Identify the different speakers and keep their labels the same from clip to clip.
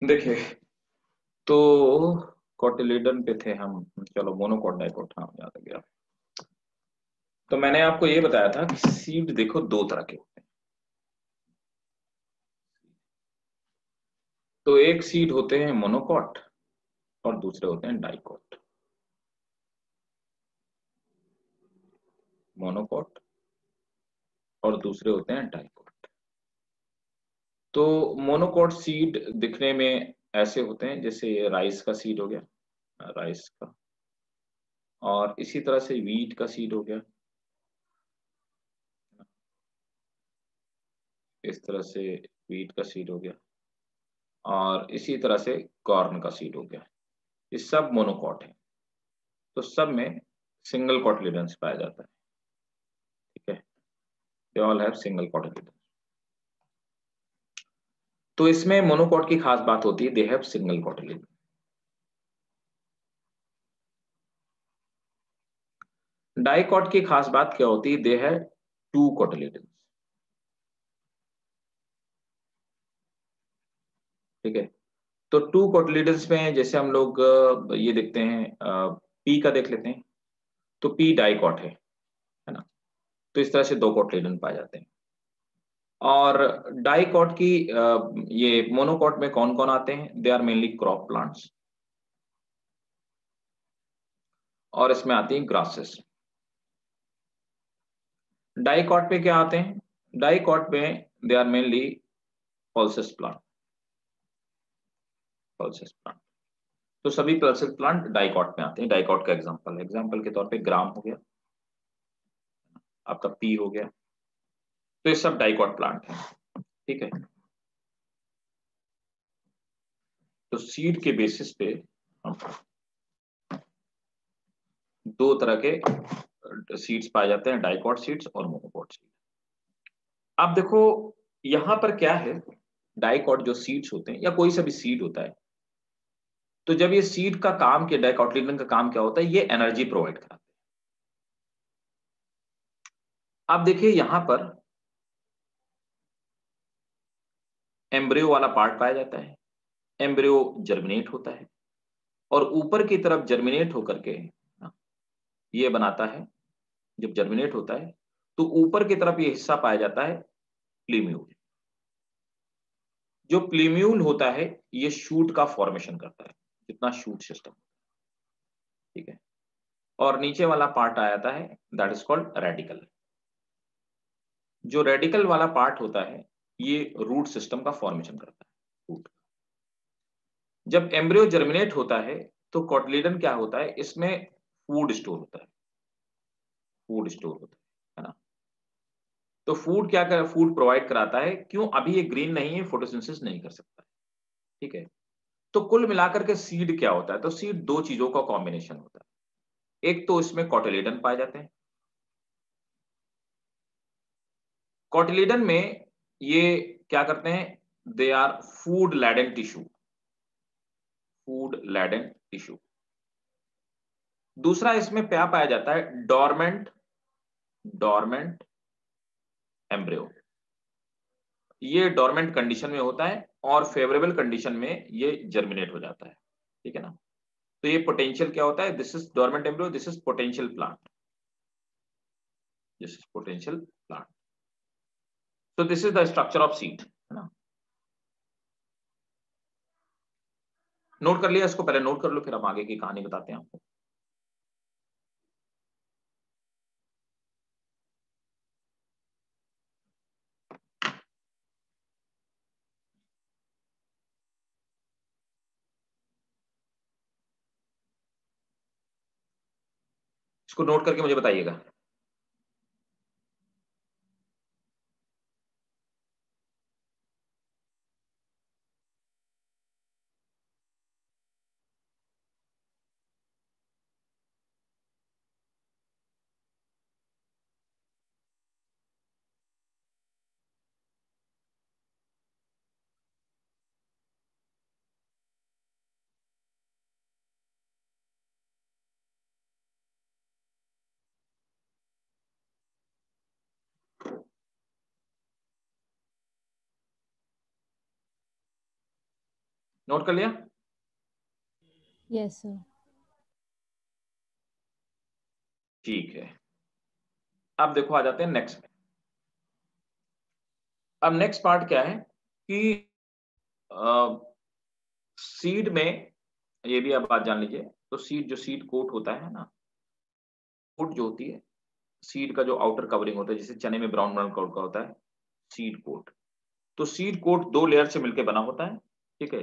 Speaker 1: देखिए, तो कोटिलिडन पे थे हम। चलो, मोनोकोट डाइकोट, हाँ याद आ गया। तो मैंने आपको ये बताया था कि सीड देखो दो तरह के होते हैं। तो एक सीड होते हैं मोनोकोट और दूसरे होते हैं डाइकोट। मोनोकोट और दूसरे होते हैं डाइकोट। तो मोनोकोट सीड दिखने में ऐसे होते हैं जैसे ये राइस का सीड हो गया, राइस का। और इसी तरह से वीट का सीड हो गया, इस तरह से वीट का सीड हो गया। और इसी तरह से कॉर्न का सीड हो गया। ये सब मोनोकोट है। तो सब में सिंगल कॉटिलिडन्स पाया जाता है। ठीक है, they all have single cotyledons. तो इसमें मोनोकोट की खास बात होती है, they have single cotyledon. Dicot की खास बात क्या होती है, दे हैव टू कॉटिलिडन्स। ठीक है, तो टू कॉटिलिडन्स में जैसे हम लोग ये देखते हैं, पी का देख लेते हैं। तो पी डाइकोट है ना। तो इस तरह से दो कॉटिलिडन पाए जाते हैं। और डाइकोट की ये मोनोकोट में कौन कौन आते हैं, they are mainly crop plants. और इसमें आती हैं ग्रासेस। डाइकोट पे क्या आते हैं, डाइकोट में they are mainly pulses plant. Pulses plant, तो सभी पल्सेस प्लांट डाइकोट में आते हैं। डाइकोट का एग्जांपल के तौर पे ग्राम हो गया, आपका पी हो गया। तो ये सब डाइकोट प्लांट है। ठीक है, तो सीड के बेसिस पे हम दो तरह के सीड्स पाए जाते हैं, डाइकोट सीड्स और मोनोकोट सीड्स। अब देखो यहां पर क्या है, डाइकोट जो सीड्स होते हैं या कोई सा भी सीड होता है, तो जब ये सीड का काम, क्या डाइकोटिलिडन का काम क्या होता है, ये एनर्जी प्रोवाइड कराते हैं। अब देखिए यहां पर एम्ब्रियो वाला पार्ट पाया जाता है। एम्ब्रियो जर्मिनेट होता है और ऊपर की तरफ जर्मिनेट होकर के ये बनाता है। जब जर्मिनेट होता है तो ऊपर की तरफ ये हिस्सा पाया जाता है प्लीम्यूल। जो प्लीम्यूल होता है ये शूट का फॉर्मेशन करता है, जितना शूट सिस्टम। ठीक है, और नीचे वाला पार्ट आ जाता है, दैट इज कॉल्ड रेडिकल। जो रेडिकल वाला पार्ट होता है ये रूट सिस्टम का फॉर्मेशन करता है, रूट। जब एम्ब्रियो जर्मिनेट होता है तो कोटिलिडन क्या होता है, इसमें फूड स्टोर होता है। फूड स्टोर होता है ना। तो फूड क्या कर, फूड प्रोवाइड कराता है। क्यों, अभी ये ग्रीन नहीं है, फोटोसिंथेसिस नहीं कर सकता है। ठीक है, तो कुल मिलाकर के सीड क्या होता है, तो सीड दो चीजों का कॉम्बिनेशन होता है। एक तो इसमें कोटिलिडन पाए जाते हैं। कोटिलिडन में ये क्या करते हैं, they are food laden tissue. Food laden tissue. दूसरा इसमें क्या पाया जाता है, डोरमेंट, डोरमेंट एम्ब्रियो। ये डोरमेंट कंडीशन में होता है और फेवरेबल कंडीशन में ये जर्मिनेट हो जाता है। ठीक है ना। तो ये पोटेंशियल क्या होता है, this is dormant embryo, this is potential plant, this is potential plant. तो this is the structure of seed, है ना। नोट कर लिया इसको, पहले नोट कर लो फिर हम आगे की कहानी बताते हैं आपको। इसको नोट करके मुझे बताइएगा। नोट कर लिया?
Speaker 2: Yes sir.
Speaker 1: ठीक है, अब देखो आ जाते हैं नेक्स्ट में। अब नेक्स्ट पार्ट क्या है कि सीड में, ये भी आप बात जान लीजिए। तो सीड, जो सीड कोट होता है ना, कोट जो होती है सीड का, जो आउटर कवरिंग होता है, जैसे चने में ब्राउन ब्राउन कलर का होता है सीड कोट। तो सीड कोट दो लेयर से मिलकर बना होता है, ठीक है।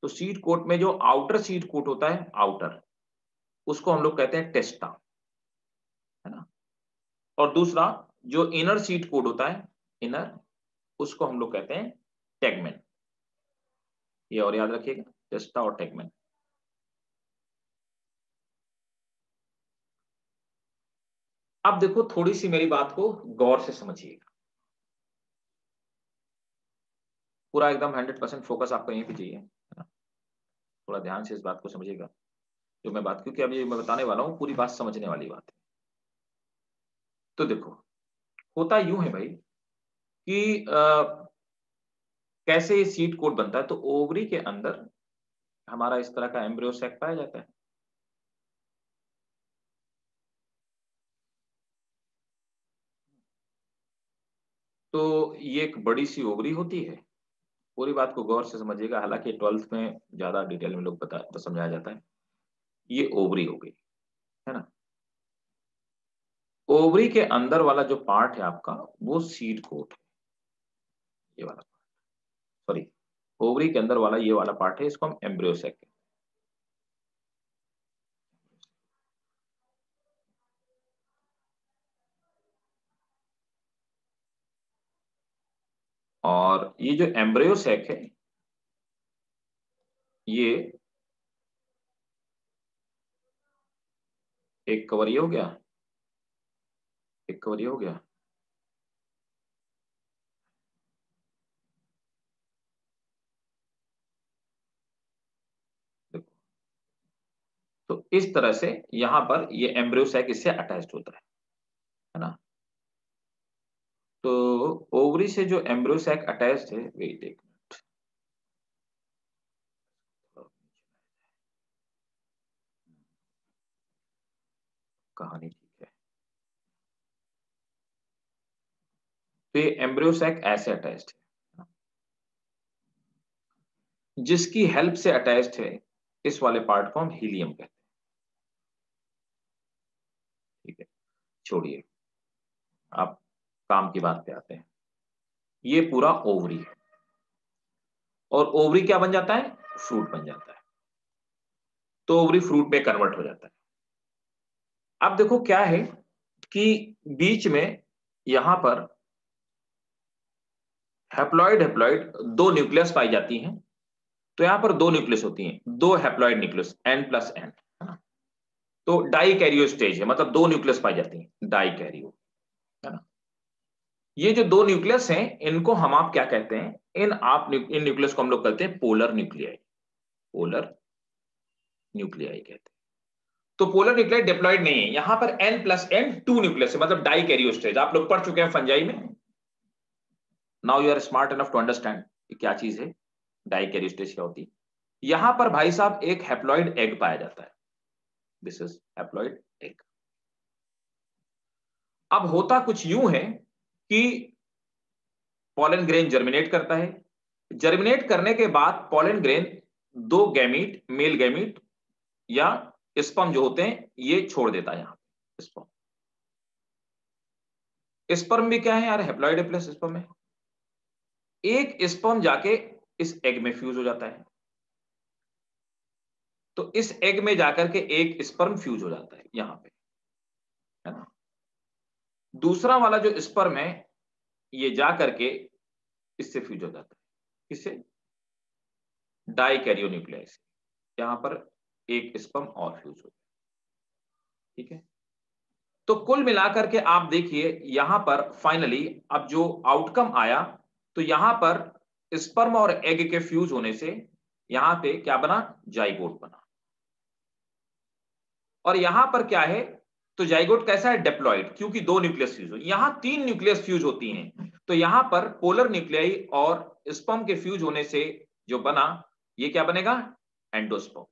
Speaker 1: तो सीड कोट में जो आउटर सीड कोट होता है, आउटर, उसको हम लोग कहते हैं टेस्टा, है ना। और दूसरा जो इनर सीड कोट होता है, इनर, उसको हम लोग कहते हैं टेगमेन। ये और याद रखिएगा, टेस्टा और टेगमेन। अब देखो थोड़ी सी मेरी बात को गौर से समझिएगा, पूरा एकदम 100% फोकस आपका यहीं पे चाहिए, है ना। थोड़ा ध्यान से इस बात को समझिएगा जो मैं बात, क्योंकि अभी मैं बताने वाला हूं पूरी बात समझने वाली बात है। तो देखो, होता यूं है भाई कि कैसे ये सीड कोट बनता है। तो ओवरी के अंदर हमारा इस तरह का एम्ब्रियो सैक पाया जाता है। तो ये एक बड़ी सी ओवरी होती है, पूरी बात को गौर से समझिएगा, हालांकि 12th में ज्यादा डिटेल में लोग बता तो समझाया जाता है। ये ओवरी हो गई, है ना। ओवरी के अंदर वाला जो पार्ट है आपका, वो सीड कोट है, ये वाला। सॉरी, ओवरी के अंदर वाला ये वाला पार्ट है, इसको हम एम्ब्रियो सैक कहते हैं। और ये जो एम्ब्रियो सैक है, ये एक कवर ये हो गया, एक कवर ये हो गया। देखो, तो इस तरह से यहां पर ये एम्ब्रियो सैक इससे अटैच्ड होता है ना। तो ओवरी से जो एम्ब्रियो सैक अटैच्ड है, वेट एक मिनट, कहानी ठीक है। तो ये एम्ब्रियो सैक ऐसे अटैच्ड है, जिसकी हेल्प से अटैच्ड है, इस वाले पार्ट को हम हीलियम कहते हैं, ठीक है। छोड़िए, आप काम की बात पे आते हैं। ये पूरा ओवरी है, और ओवरी क्या बन जाता है, फ्रूट बन जाता है। तो ओवरी फ्रूट में कन्वर्ट हो जाता है। अब देखो क्या है कि बीच में यहां पर हैप्लॉइड हैप्लॉइड दो न्यूक्लियस पाई जाती हैं। तो यहां पर दो न्यूक्लियस होती हैं, दो हैप्लॉइड न्यूक्लियस, N+N, है ना। तो डाई कैरियो स्टेज है, मतलब दो न्यूक्लियस पाई जाती हैं, डाई कैरियो, है ना। ये जो दो न्यूक्लियस हैं, इनको हम आप क्या कहते हैं, इन न्यूक्लियस को हम लोग कहते हैं पोलर न्यूक्लियाई, पोलर न्यूक्लियाई कहते हैं। तो पोलर न्यूक्लियाई डिप्लॉइड नहीं है, यहां पर N+N 2 न्यूक्लियस है, मतलब डाई कैरियो स्टेज। आप लोग पढ़ चुके हैं फंजाई में। Now you are smart enough to understand क्या चीज है, डाई कैरियो स्टेज क्या होती है। यहां पर भाई साहब एक हैप्लॉइड एग पाया जाता है, दिस इज हैप्लॉइड एग। अब होता कुछ यूं है कि पॉलन ग्रेन जर्मिनेट करता है। जर्मिनेट करने के बाद पॉलन ग्रेन दो गैमीट, मेल गैमीट या स्पर्म जो होते हैं, ये छोड़ देता है। यहां स्पर्म, स्पर्म भी क्या है यार, हैप्लॉइड है प्लस स्पर्म है। एक स्पर्म जाके इस एग में फ्यूज हो जाता है। तो इस एग में जाकर के एक स्पर्म फ्यूज हो जाता है यहां पे, है ना। दूसरा वाला जो स्पर्म है, ये जाकर के इससे फ्यूज हो जाता है, किससे, डाई कैरियोन्यूक्लियाई से। यहां पर एक स्पर्म और फ्यूज हो गया, ठीक है। तो कुल मिलाकर के आप देखिए यहां पर फाइनली अब जो आउटकम आया, तो यहां पर स्पर्म और एग के फ्यूज होने से यहां पे क्या बना, जाइगोट बना। और यहां पर क्या है, तो जाइगोट कैसा है, डिप्लॉइड, क्योंकि दो न्यूक्लियस फ्यूज हो, यहां तीन न्यूक्लियस फ्यूज होती हैं। तो यहां पर पोलर न्यूक्लियाई और स्पर्म के फ्यूज होने से जो बना, ये क्या बनेगा? एंडोस्पर्म।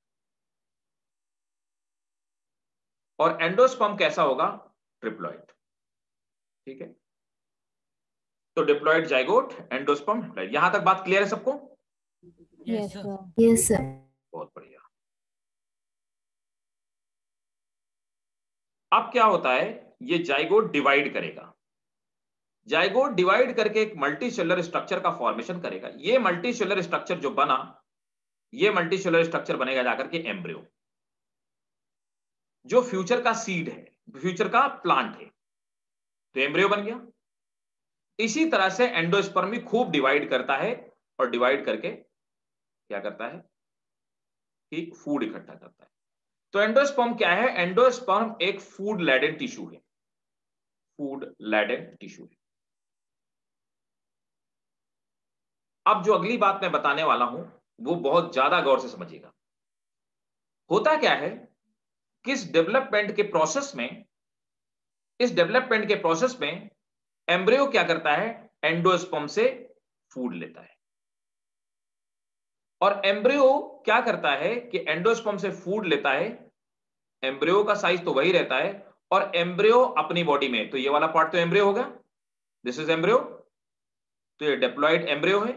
Speaker 1: और एंडोस्पर्म कैसा होगा? ट्रिप्लॉइड। ठीक है, तो डिप्लॉइड जाइगोट, एंडोस्पर्म, डिप्लॉइड। यहां तक बात क्लियर है सबको?
Speaker 2: Yes sir. Yes sir.
Speaker 1: बहुत बढ़िया। अब क्या होता है, ये जाइगोट डिवाइड करेगा। जाइगोट डिवाइड करके एक मल्टीसेलुलर स्ट्रक्चर का फॉर्मेशन करेगा। ये मल्टीसेलुलर स्ट्रक्चर जो बना, ये मल्टीसेलुलर स्ट्रक्चर बनेगा जाकर के एम्ब्रियो, जो फ्यूचर का सीड है, फ्यूचर का प्लांट है। तो एम्ब्रियो बन गया। इसी तरह से एंडोस्पर्म भी खूब डिवाइड करता है, और डिवाइड करके क्या करता है कि फूड इकट्ठा करता है। तो एंडोस्पर्म क्या है? एंडोस्पर्म एक फूड लैडेन टिश्यू है। फूड लैडेन टिश्यू है। अब जो अगली बात मैं बताने वाला हूं, वो बहुत ज्यादा गौर से समझिएगा। होता क्या है, किस डेवलपमेंट के प्रोसेस में, इस डेवलपमेंट के प्रोसेस में एम्ब्रियो क्या करता है? एंडोस्पर्म से फूड लेता है। और एम्ब्रियो क्या करता है कि एंडोस्पर्म से फूड लेता है। एम्ब्रियो का साइज तो वही रहता है, और एम्ब्रियो अपनी बॉडी में, तो ये वाला पार्ट तो एम्ब्रियो होगा, दिस इज एम्ब्रियो, तो ये डिप्लॉइड एम्ब्रियो है।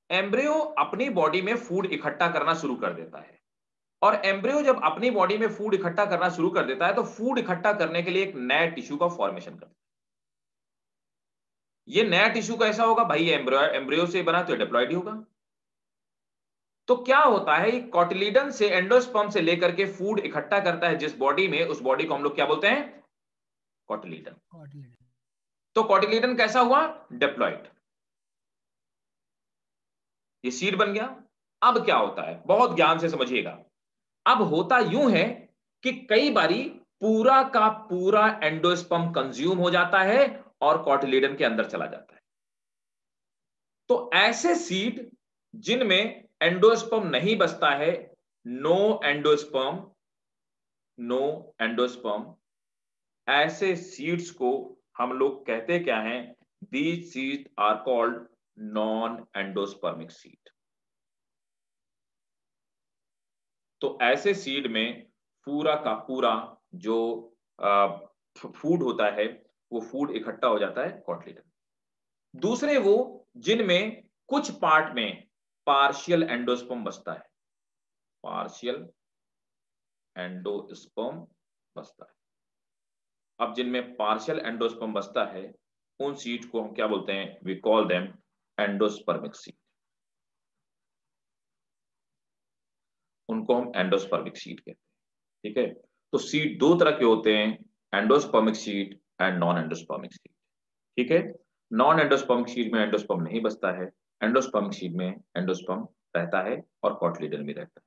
Speaker 1: एम्ब्रियो अपनी बॉडी में फूड इकट्ठा करना शुरू कर देता है। और एम्ब्रियो जब अपनी बॉडी में फूड इकट्ठा करना शुरू कर देता है, तो फूड इकट्ठा करने के लिए एक नए टिश्यू का फॉर्मेशन करता है। ये नया टिश्यू कैसा होगा भाई? एम्ब्रियो, एम्ब्रियो से बना तो डिप्लॉइड ही होगा। तो क्या होता है, कॉटिलीडन से, एंडोस्पर्म से लेकर के फूड इकट्ठा करता है जिस बॉडी में, उस बॉडी को हम लोग क्या बोलते हैं? कॉटिलीडन। तो कॉटिलीडन कैसा हुआ? डिप्लॉइड। ये सीड बन गया। अब क्या होता है, बहुत ज्ञान से समझिएगा। अब होता यूं है कि कई बारी पूरा का पूरा एंडोस्पर्म कंज्यूम हो जाता है और कॉटिलीडन के अंदर चला जाता है। तो ऐसे सीड जिनमें एंडोस्पर्म नहीं बचता है, नो एंडोस्पर्म, नो एंडोस्पर्म, ऐसे सीड्स को हम लोग कहते क्या हैं? These seed are called non endospermic seed. तो ऐसे सीड में पूरा का पूरा जो फूड होता है, वो फूड इकट्ठा हो जाता है कॉटिलीडन। दूसरे वो जिनमें कुछ पार्ट में पार्शियल एंडोस्पर्म बचता है, पार्शियल एंडोस्पर्म बचता है। अब जिनमें पार्शियल एंडोस्पर्म बचता है, उन सीड को हम क्या बोलते हैं? We call them endospermic seed. उनको हम एंडोस्पर्मिक सीड कहते हैं। ठीक है, तो सीड दो तरह के होते हैं, endospermic seed and non endospermic seed. ठीक है, नॉन एंडोस्पर्मिक सीड में एंडोस्पर्म नहीं बचता है, एंडोस्पर्मिक सीड में एंडोस्पर्म रहता है और कॉटिलीडन भी रहता है।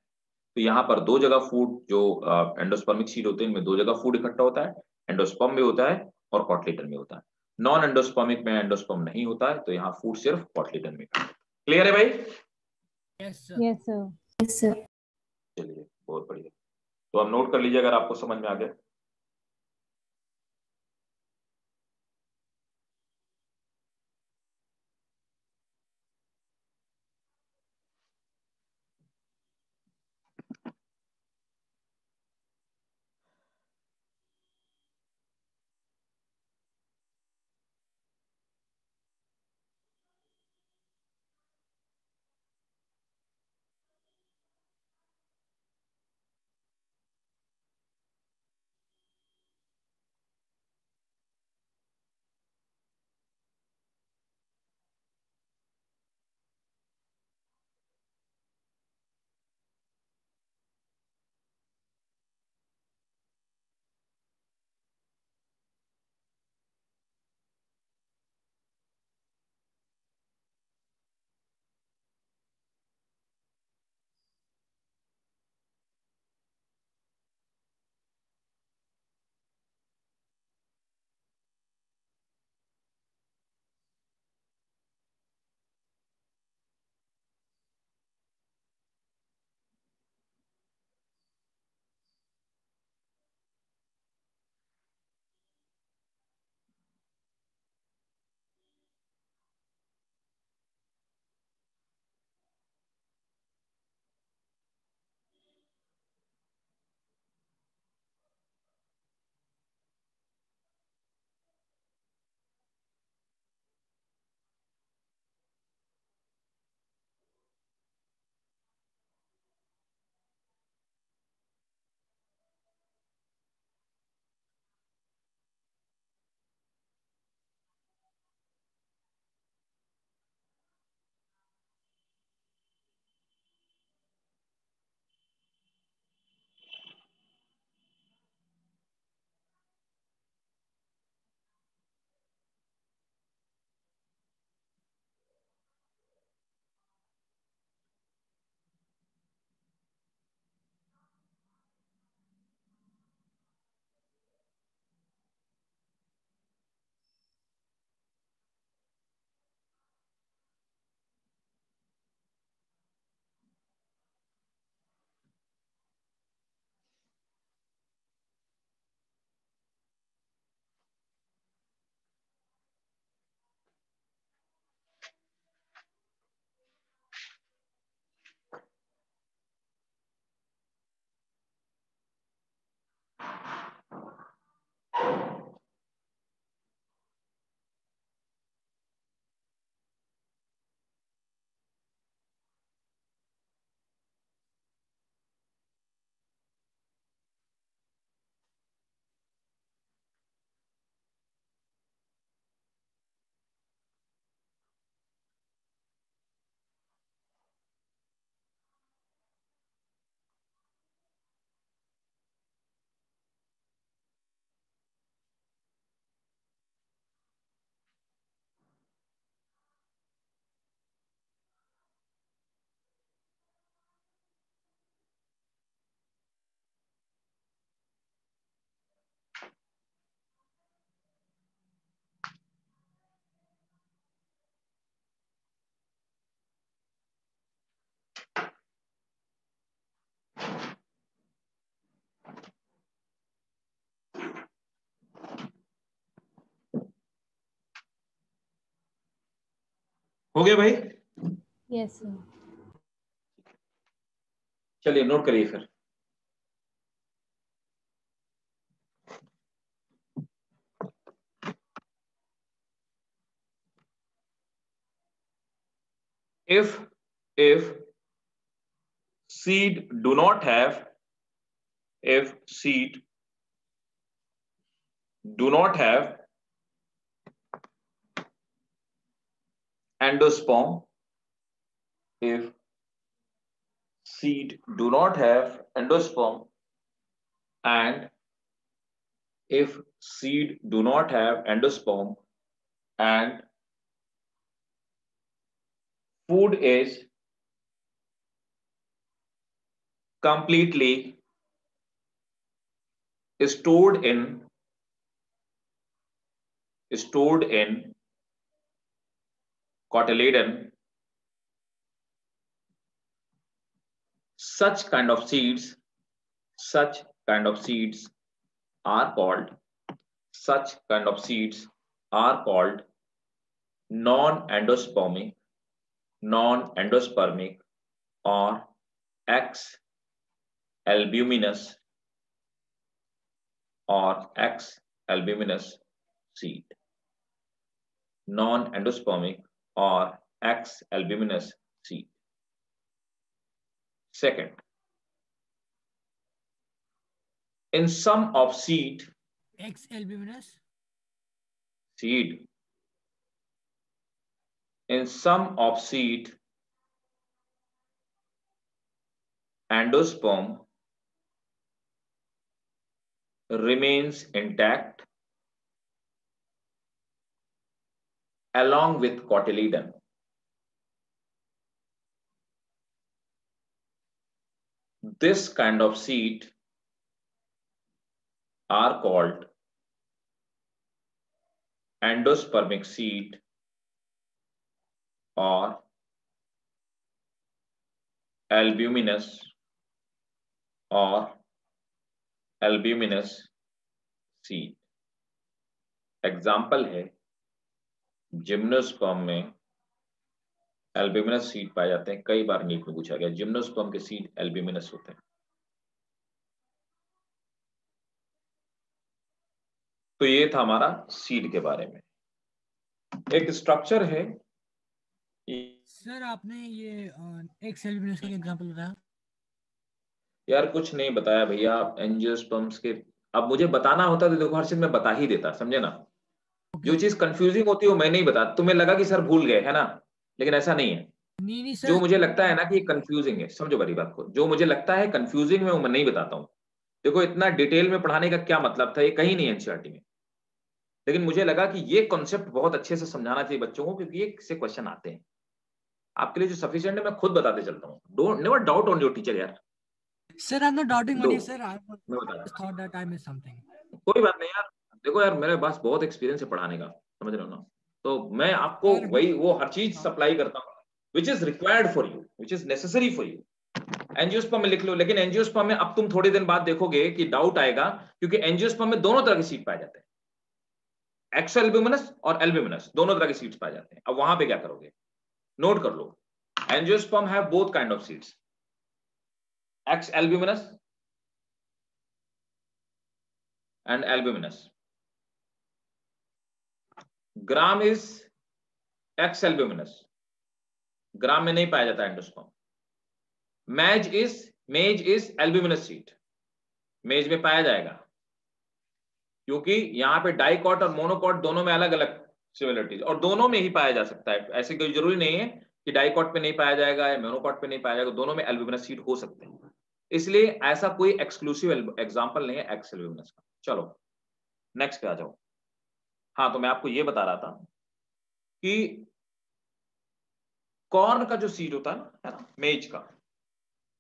Speaker 1: तो यहाँ पर दो जगह फूड, जो एंडोस्पर्मिक सीड होते हैं, इनमें दो जगह फूड इकट्ठा होता है, एंडोस्पर्म में होता है और कॉटिलीडन में होता है। नॉन एंडोस्पर्मिक में एंडोस्पर्म नहीं होता है, तो यहाँ फूड सिर्फ कॉटिलीडन में। क्लियर है भाई?
Speaker 2: Yes sir. Yes sir. Yes sir.
Speaker 1: चलिए, बहुत बढ़िया। तो आप नोट कर लीजिए अगर आपको समझ में आ गया। हो गया भाई?
Speaker 2: Yes, sir.
Speaker 1: चलिए नोट करिए फिर। if seed do not have if seed do not have endosperm, if seed do not have endosperm, and if seed do not have endosperm and food is completely stored in cotyledon, such kind of seeds are called such kind of seeds are called non-endospermic or X albuminous seed. Non-endospermic or X albuminous seed. Second, in some of seed
Speaker 3: X albuminous
Speaker 1: seed, in some of seed, endosperm remains intact along with cotyledon. This kind of seed are called endospermic seed or albuminous seed. Example है gymnosperm में albuminous seed पाए जाते हैं. कई बार NEET में पूछा गया, gymnosperm के सीड एल्ब्यूमिनस होते हैं. तो ये था हमारा सीड के बारे में. एक स्ट्रक्चर है.
Speaker 3: सर आपने ये एक्स एल्ब्यूमिनस का एग्जांपल बताया.
Speaker 1: यार कुछ नहीं बताया भैया. एंजियोस्पर्म्स के अब मुझे बताना होता तो देखो हर चीज में बता ही देता, समझे ना. जो चीज कंफ्यूजिंग होती है वो मैं नहीं बता. तुम्हें लगा कि सर भूल गए है ना, लेकिन ऐसा नहीं है.
Speaker 3: नहीं सर.
Speaker 1: जो मुझे लगता है ना कि कंफ्यूजिंग है, समझो बड़ी बात को, जो मुझे लगता है कंफ्यूजिंग में वो मैं नहीं बताता हूँ. देखो इतना डिटेल में पढ़ाने का क्या मतलब था, ये कहीं नहीं एनसीईआरटी में. लेकिन मुझे लगा कि ये कॉन्सेप्ट बहुत अच्छे से समझाना चाहिए बच्चों को, क्योंकि ये से क्वेश्चन आते हैं. आपके लिए जो सफिशिएंट है मैं खुद बताते चलता हूँ. Don't never doubt on your teacher यार.
Speaker 3: Sir I am not doubting
Speaker 1: low
Speaker 3: money sir. I
Speaker 1: मैं बता रहा हूँ.
Speaker 3: Thought that I miss something.
Speaker 1: कोई बात नहीं यार. देखो यार मेरे पास बहुत एक्सपीरियंस है पढ़ाने का, समझ रहे हो ना. तो मैं आपको वही वो हर चीज सप्लाई करता हूँ which is required for you, which is necessary for you. Angiosperm में लिख लो. लेकिन एंजियोस्पर्म में अब तुम थोड़े दिन बाद देखोगे कि डाउट आएगा, क्योंकि एंजियोस्पर्म में दोनों तरह के सीड पाए जाते हैं. एक्सो एल्ब्यूमिनस और एल्ब्यूमिनस दोनों तरह के सीड्स पाए जाते हैं. अब वहां पे क्या करोगे, नोट कर लो. Angiosperm have both kind of seeds, ex albuminous and albuminous. Gram is ex albuminous. Gram में नहीं पाया जाता एंडोस्पर्म. मेज इज एल्ब्यूमिनस सीड. मेज में पाया जाएगा, क्योंकि यहां पे डाइकॉट और मोनोकॉट दोनों में अलग अलग सिमिलरिटीज, और दोनों में ही पाया जा सकता है. ऐसे कोई जरूरी नहीं है कि डाइकॉट पे नहीं पाया जाएगा या मोनोकॉट पे नहीं पाया जाएगा. दोनों में एल्ब्यूमिनस सीड हो सकते हैं. इसलिए ऐसा कोई एक्सक्लूसिव एग्जांपल नहीं है एक्स एल्ब्यूमिनस का. चलो नेक्स्ट पे आ जाओ. हाँ तो मैं आपको ये बता रहा था कि कॉर्न का जो सीड होता है ना, मेज का.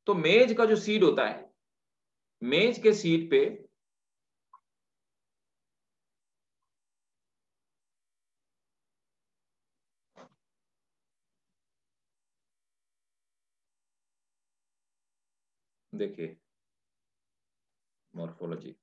Speaker 1: तो मेज का जो सीड होता है, मेज के सीड पे देखिए मॉर्फोलॉजी.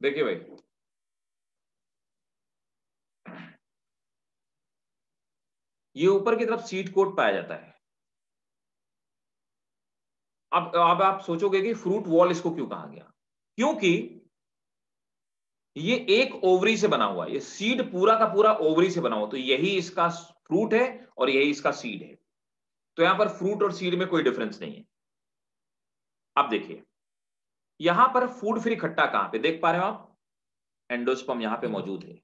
Speaker 1: देखिए भाई, ये ऊपर की तरफ सीड कोट पाया जाता है। अब आप सोचोगे कि फ्रूट वॉल इसको क्यों कहा गया, क्योंकि ये एक ओवरी से बना हुआ है, ये सीड पूरा का पूरा ओवरी से बना हुआ, तो यही इसका फ्रूट है और यही इसका सीड है। तो यहां पर फ्रूट और सीड में कोई डिफरेंस नहीं है। अब देखिए, यहां पर फूड फ्री खट्टा कहां पे देख पा रहे हो आप, एंडोस्पर्म यहां पे मौजूद है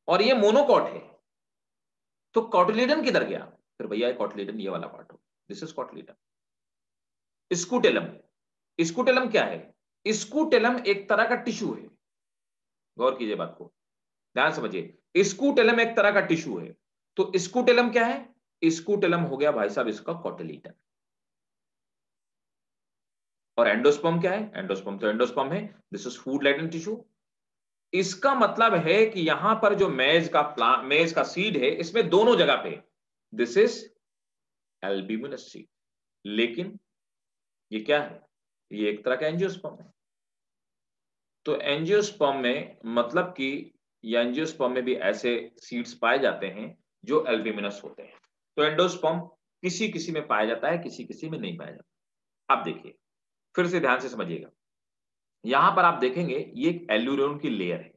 Speaker 1: और ये मोनोकॉट है। तो कॉटिलीडन किधर गया, फिर भैया कॉटिलीडन ये वाला पार्ट हो, this is cotyledon. Scutellum, scutellum क्या है, स्कूटेलम एक तरह का टिश्यू है। गौर कीजिए बात को, ध्यान समझिए, स्कूटेलम एक तरह का टिश्यू है। तो स्कूटेलम क्या है, स्कूटेलम हो गया भाई साहब इसका कॉटिलीडन। और एंडोस्पर्म क्या है, एंडोस्पर्म तो एंडोस्पर्म है, this is food lighten tissue. इसका मतलब है कि यहां पर जो मेज का सीड है, इसमें दोनों जगह पे दिस इज एल्ब्यूमिनस सीड। लेकिन ये क्या है, ये एक तरह का एंजियोस्पर्म है। तो एंजियोस्पर्म में मतलब कि या एंजियोस्पर्म में भी ऐसे सीड्स पाए जाते हैं जो एल्ब्यूमिनस होते हैं। तो एंडोस्पर्म किसी किसी में पाया जाता है, किसी किसी में नहीं पाया जाता। अब देखिए, फिर से ध्यान से समझिएगा, यहां पर आप देखेंगे ये एक एल्यूरोन की लेयर है।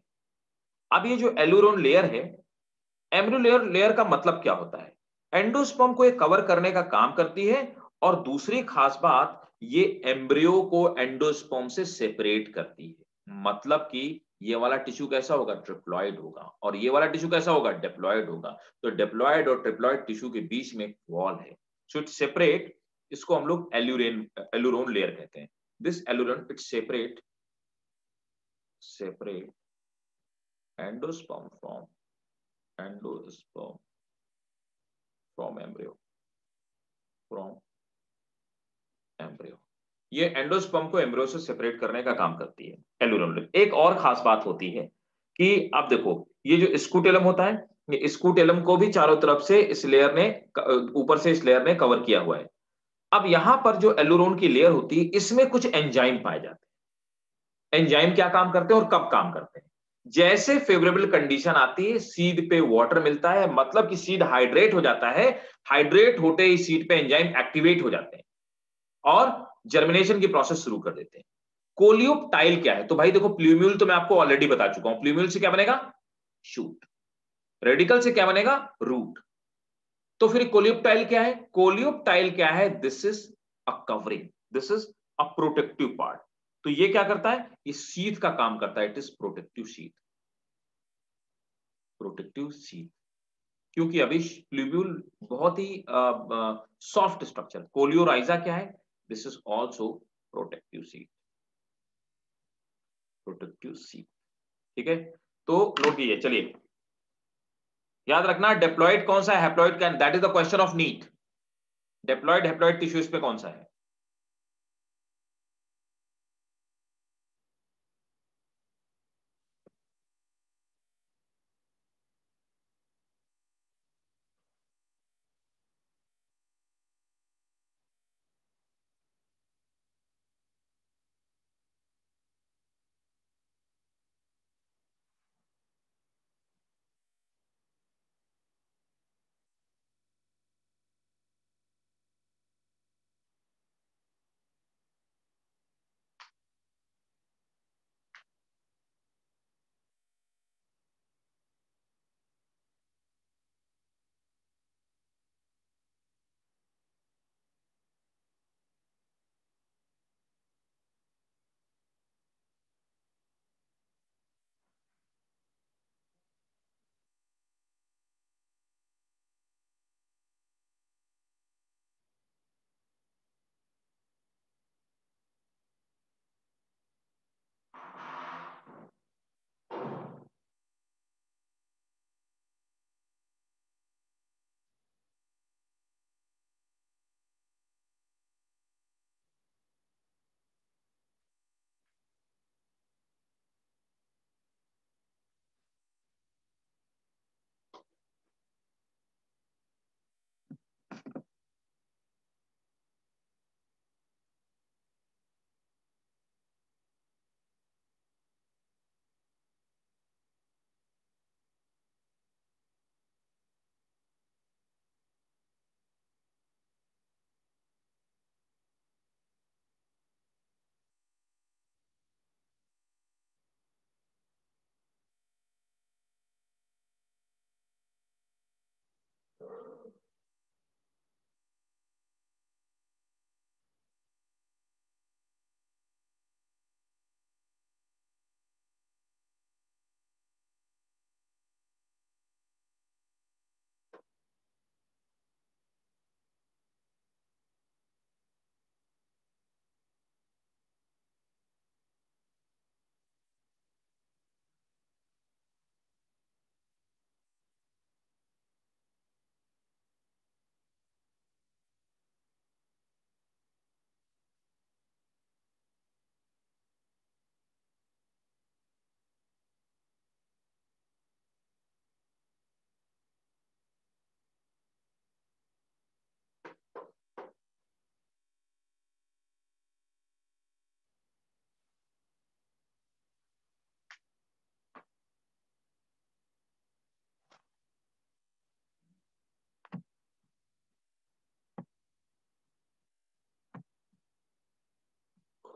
Speaker 1: अब ये जो एल्यूरोन लेयर है, एम्ब्रियो लेयर का मतलब क्या होता है, एंडोस्पर्म को ये कवर करने का काम करती है। और दूसरी खास बात, ये एम्ब्रियो को एंडोस्पर्म से सेपरेट करती है। मतलब कि ये वाला टिश्यू कैसा होगा, ट्रिप्लॉइड होगा, और ये वाला टिश्यू कैसा होगा, डिप्लॉइड होगा। तो डिप्लॉइड और ट्रिप्लॉइड टिश्यू के बीच में एक वॉल है, सो इट सेपरेट। इसको हम लोग एल्यूरोन लेयर कहते हैं। This aleurone it separate endosperm endosperm from embryo. ये एंडोस्पर्म को एम्ब्रियो से सेपरेट करने का काम करती है एल्यूरोन लेयर। एक और खास बात होती है कि अब देखो, ये जो स्कूटेलम होता है, ये स्कूटेलम को भी चारों तरफ से इस लेयर ने, ऊपर से इस लेयर ने कवर किया हुआ है। अब यहां पर जो एल्यूरोन की लेयर होती है, इसमें कुछ एंजाइम पाए जाते हैं। एंजाइम क्या काम करते हैं और कब काम करते हैं, जैसे फेवरेबल कंडीशन आती है, सीड पे वाटर मिलता है, मतलब कि सीड हाइड्रेट हो जाता है। हाइड्रेट होते ही सीड पे एंजाइम एक्टिवेट हो जाते हैं और जर्मिनेशन की प्रोसेस शुरू कर देते हैं। कोलियोप्टाइल क्या है, तो भाई देखो, प्लूम्यूल तो मैं आपको ऑलरेडी बता चुका हूं, प्लूम्यूल से क्या बनेगा, शूट। रेडिकल से क्या बनेगा, रूट। तो फिर कोलियोप्टाइल क्या है, कोलियोप्टाइल क्या है, this is a covering, this is a protective part. तो ये क्या करता है, ये शीथ का काम करता है, it is protective sheath, protective sheath. क्योंकि अभी प्लूम्यूल बहुत ही सॉफ्ट स्ट्रक्चर, कोलियोराइजा क्या है, this is also protective sheath, protective sheath. ठीक है, तो नोट कीजिए, चलिए याद रखना, डेप्लॉइड कौन सा है, हैप्लॉइड का, that is the question of NEET. Diploid haploid tissue इस पे कौन सा है,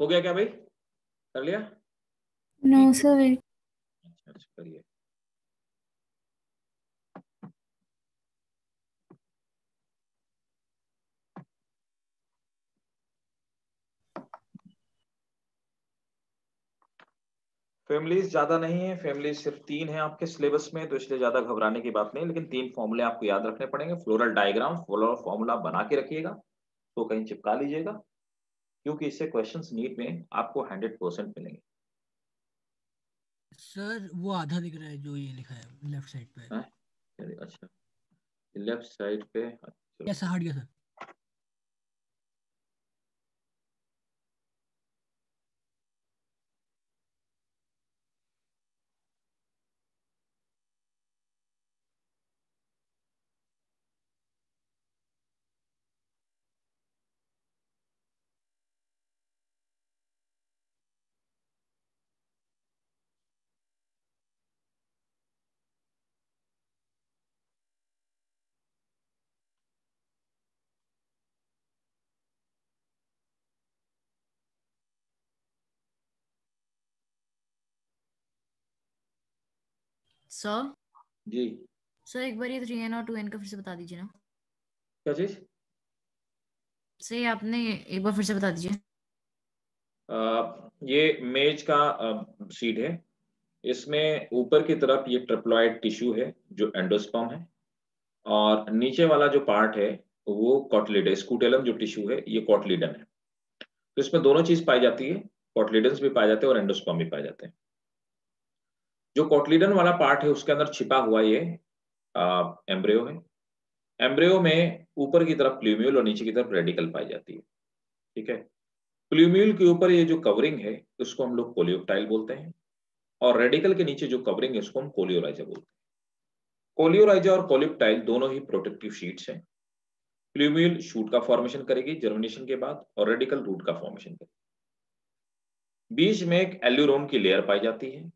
Speaker 1: हो गया क्या भाई, कर लिया?
Speaker 2: No sir.
Speaker 1: अच्छा करिए। फैमिलीज ज्यादा नहीं है, फैमिलीज सिर्फ 3 है आपके सिलेबस में, तो इसलिए ज्यादा घबराने की बात नहीं, लेकिन 3 फॉर्मूले आपको याद रखने पड़ेंगे। फ्लोरल डायग्राम, फ्लोरल फॉर्मूला बना के रखिएगा, तो कहीं चिपका लीजिएगा, क्योंकि इससे क्वेश्चंस नीट में आपको 100% मिलेंगे।
Speaker 3: सर वो आधा दिख रहा है जो ये लिखा है लेफ्ट साइड पे।
Speaker 1: हैं? अच्छा, लेफ्ट साइड पे, चलो
Speaker 3: कैसा हट गया सर?
Speaker 2: सर
Speaker 1: जी।
Speaker 2: सर एक बार ये 3n और 2n का फिर से बता दीजिए ना।
Speaker 1: क्या चीज?
Speaker 2: सर ये आपने एक बार फिर से बता दीजिए।
Speaker 1: ये मेज का सीट है, इसमें ऊपर की तरफ ये ट्रिप्लॉइड टिश्यू है जो एंडोस्पर्म है, और नीचे वाला जो पार्ट है वो कॉटलिडन, स्कूटेलम जो टिश्यू है ये कॉटलिडन है। तो इसमें दोनों चीज पाई जाती है, कॉटलिडन्स भी पाए जाते हैं और एंडोस्पर्म भी पाए जाते हैं। जो कॉटलिडन वाला पार्ट है उसके अंदर छिपा हुआ ये एम्ब्रियो है। एम्ब्रियो में ऊपर की तरफ प्लूम्यूल और नीचे की तरफ रेडिकल पाई जाती है। ठीक है, प्लूम्यूल के ऊपर ये जो कवरिंग है उसको हम लोग कोलियोप्टाइल बोलते हैं, और रेडिकल के नीचे जो कवरिंग है उसको हम कोलियोराइजा बोलते हैं। कोलियोराइजा और कोलियोप्टाइल दोनों ही प्रोटेक्टिव शीट्स हैं। प्लूम्यूल शूट का फॉर्मेशन करेगी जर्मिनेशन के बाद, और रेडिकल रूट का फॉर्मेशन करेगी। बीच में एक एल्यूरोन की लेयर पाई जाती है।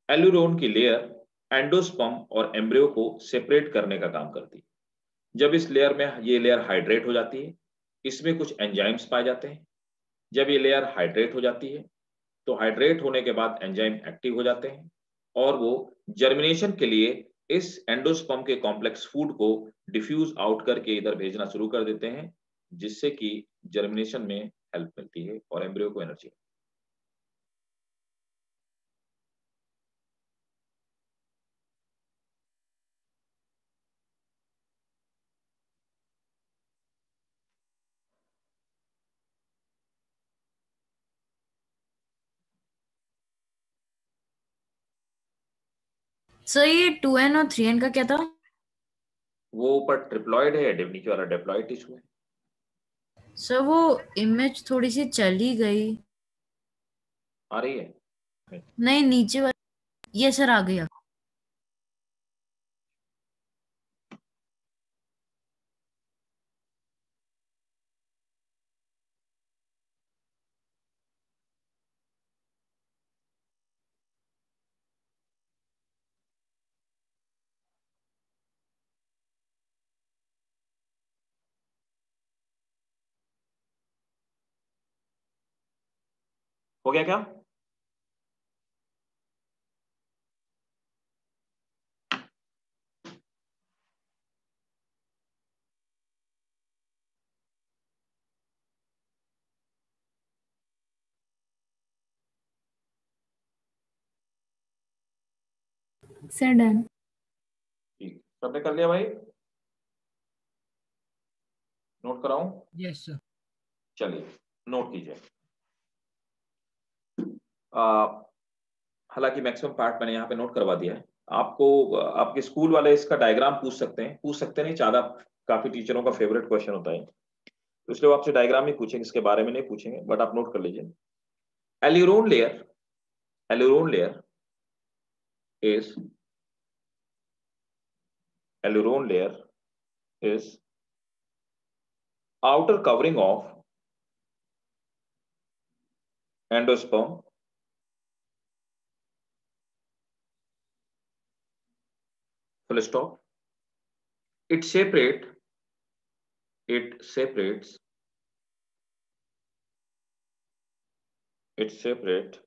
Speaker 1: एल्यूरोन की लेयर एंडोस्पर्म और एम्ब्रियो को सेपरेट करने का काम करती है। जब इस लेयर में ये लेयर हाइड्रेट हो जाती है, इसमें कुछ एंजाइम्स पाए जाते हैं। जब ये लेयर हाइड्रेट हो जाती है, तो हाइड्रेट होने के बाद एंजाइम एक्टिव हो जाते हैं, और वो जर्मिनेशन के लिए इस एंडोस्पर्म के कॉम्प्लेक्स फूड को डिफ्यूज आउट करके इधर भेजना शुरू कर देते हैं, जिससे कि जर्मिनेशन में हेल्प मिलती है और एम्ब्रियो को एनर्जी।
Speaker 2: सर ये 2n और 3n का क्या था?
Speaker 1: वो ऊपर ट्रिप्लॉइड है, नीचे वाला डिप्लॉइड टिश्यू है।
Speaker 2: सर वो इमेज थोड़ी सी चली गई।
Speaker 1: आ रही है?
Speaker 2: नहीं नीचे वाला, ये सर आ गया।
Speaker 1: हो गया क्या?
Speaker 2: Sir done.
Speaker 1: ठीक, सबने कर लिया भाई? नोट कराऊं?
Speaker 3: Yes sir.
Speaker 1: चलिए नोट कीजिए। हालांकि मैक्सिमम पार्ट मैंने यहाँ पे नोट करवा दिया है आपको। आपके स्कूल वाले इसका डायग्राम पूछ सकते हैं, नहीं, ज्यादा काफी टीचरों का फेवरेट क्वेश्चन होता है, तो इसलिए वो आपसे डायग्राम ही पूछेंगे, इसके बारे में नहीं पूछेंगे, बट आप नोट कर लीजिए। Aleurone layer, aleurone layer is aleurone layer is outer covering of endosperm full stop. It separate it separates it separates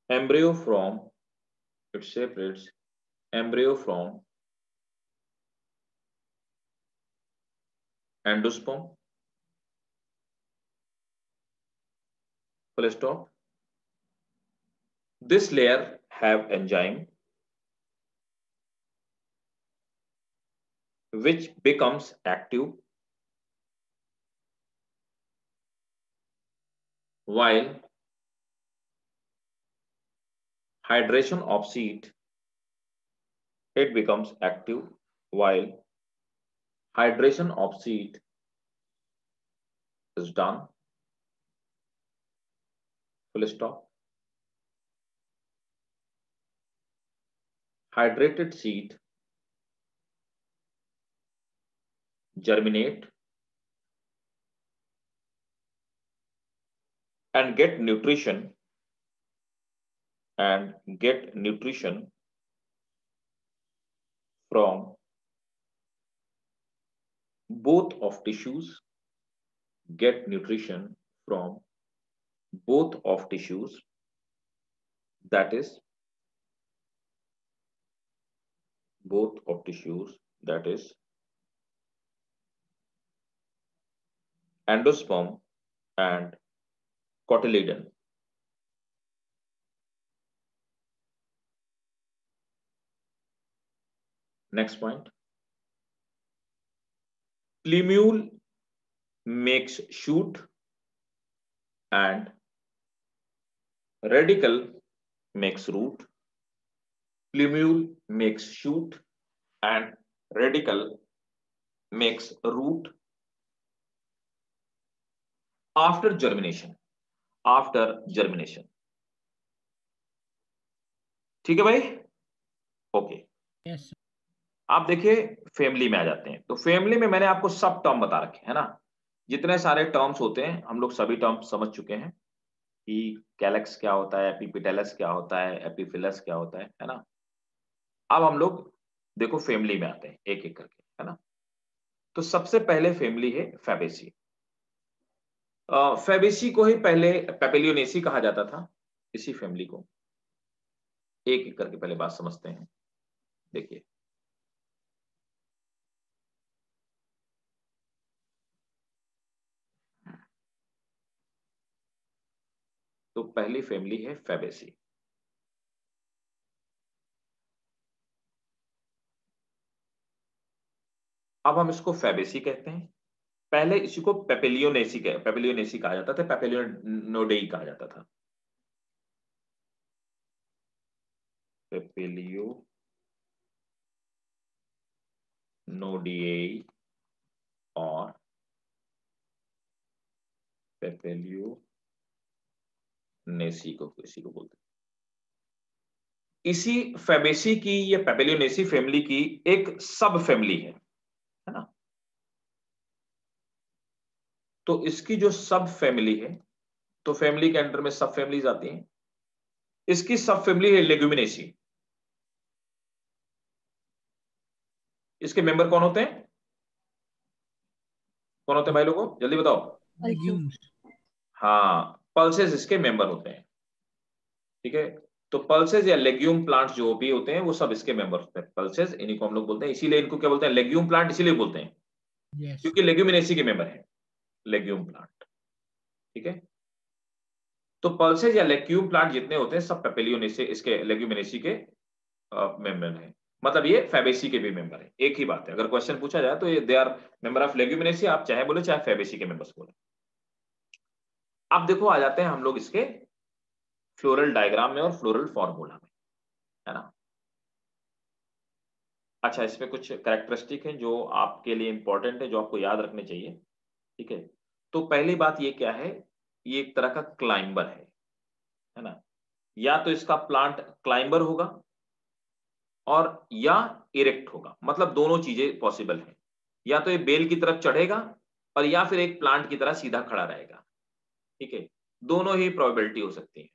Speaker 1: embryo from it separates embryo from endosperm, full stop. This layer have enzyme which becomes active while hydration of seed. It becomes active while hydration of seed is done. Full stop. Hydrated seed germinate and get nutrition from both of tissues, get nutrition from both of tissues, that is both of tissues, that is endosperm and cotyledon. Next point. Plumule makes shoot and radical makes root. Plumule makes shoot and radical makes root after germination. ठीक है भाई? Okay.
Speaker 3: Yes
Speaker 1: आप देखिए family में आ जाते हैं. तो family में मैंने आपको सब टर्म बता रखे है ना. जितने सारे टर्म्स होते हैं हम लोग सभी टर्म्स समझ चुके हैं कि कैलेक्स क्या होता है, एपिपेटलस क्या होता है, एपिफिलस क्या होता है ना. अब हम लोग देखो फैमिली में आते हैं एक एक करके, है ना. तो सबसे पहले फैमिली है फैबेसी. फैबेसी को ही पहले पेपिलियोनेसी कहा जाता था. इसी फैमिली को एक एक करके पहले बात समझते हैं. देखिए तो पहली फैमिली है फैबेसी. अब हम इसको फैबेसी कहते हैं. पहले इसी को पेपिलियोनेसी कहा जाता था, पेपिलियोनोडेई कहा जाता था. पेपिलियोनोडेई और पेपिलियोनेसी को इसी को बोलते हैं. इसी फैबेसी की या पेपिलियोनेसी फैमिली की एक सब फैमिली है ना. तो इसकी जो सब फैमिली है, तो फैमिली के अंडर में सब फैमिलीज आती हैं. इसकी सब फैमिली है लेग्यूमिनेसी. इसके मेंबर कौन होते हैं? कौन होते हैं भाई लोगों, जल्दी बताओ.
Speaker 3: लेग्यूम्स.
Speaker 1: हाँ, पल्सेस इसके मेंबर होते हैं. ठीक है. तो पल्सेस या लेग्यूम प्लांट्स जो भी होते हैं वो सब इसके मेंबर होते हैं. पल्सेस इन्हीं को हम लोग बोलते हैं. इसीलिए इनको क्या बोलते हैं? Legume plant. इसीलिए बोलते हैं
Speaker 3: यस
Speaker 1: क्योंकि लेग्यूमिनेसी के मेंबर है लेग्यूम प्लांट. ठीक है. तो पल्सेस या लेग्यूम प्लांट जितने होते हैं सब पेपिलियोनेसी इसके लेग्यूमिनेसी के मेंबर हैं. मतलब ये फैबेसी के भी मेंबर है. एक ही बात है. अगर क्वेश्चन पूछा जाए तो ये they are member of Leguminosae. आप चाहे बोले चाहे फैबेसी के मेंबर्स बोले. अब देखो आ जाते हैं हम लोग इसके फ्लोरल डायग्राम में और फ्लोरल फॉर्मूला में, है ना. अच्छा, इसमें कुछ कैरेक्टरिस्टिक हैं जो आपके लिए इंपॉर्टेंट है, जो आपको याद रखने चाहिए. ठीक है. तो पहली बात ये क्या है, ये एक तरह का क्लाइंबर है ना. या तो इसका प्लांट क्लाइंबर होगा और या इरेक्ट होगा. मतलब दोनों चीजें पॉसिबल है. या तो ये बेल की तरफ चढ़ेगा और या फिर एक प्लांट की तरह सीधा खड़ा रहेगा. ठीक है. दोनों ही प्रोबेबिलिटी हो सकती है.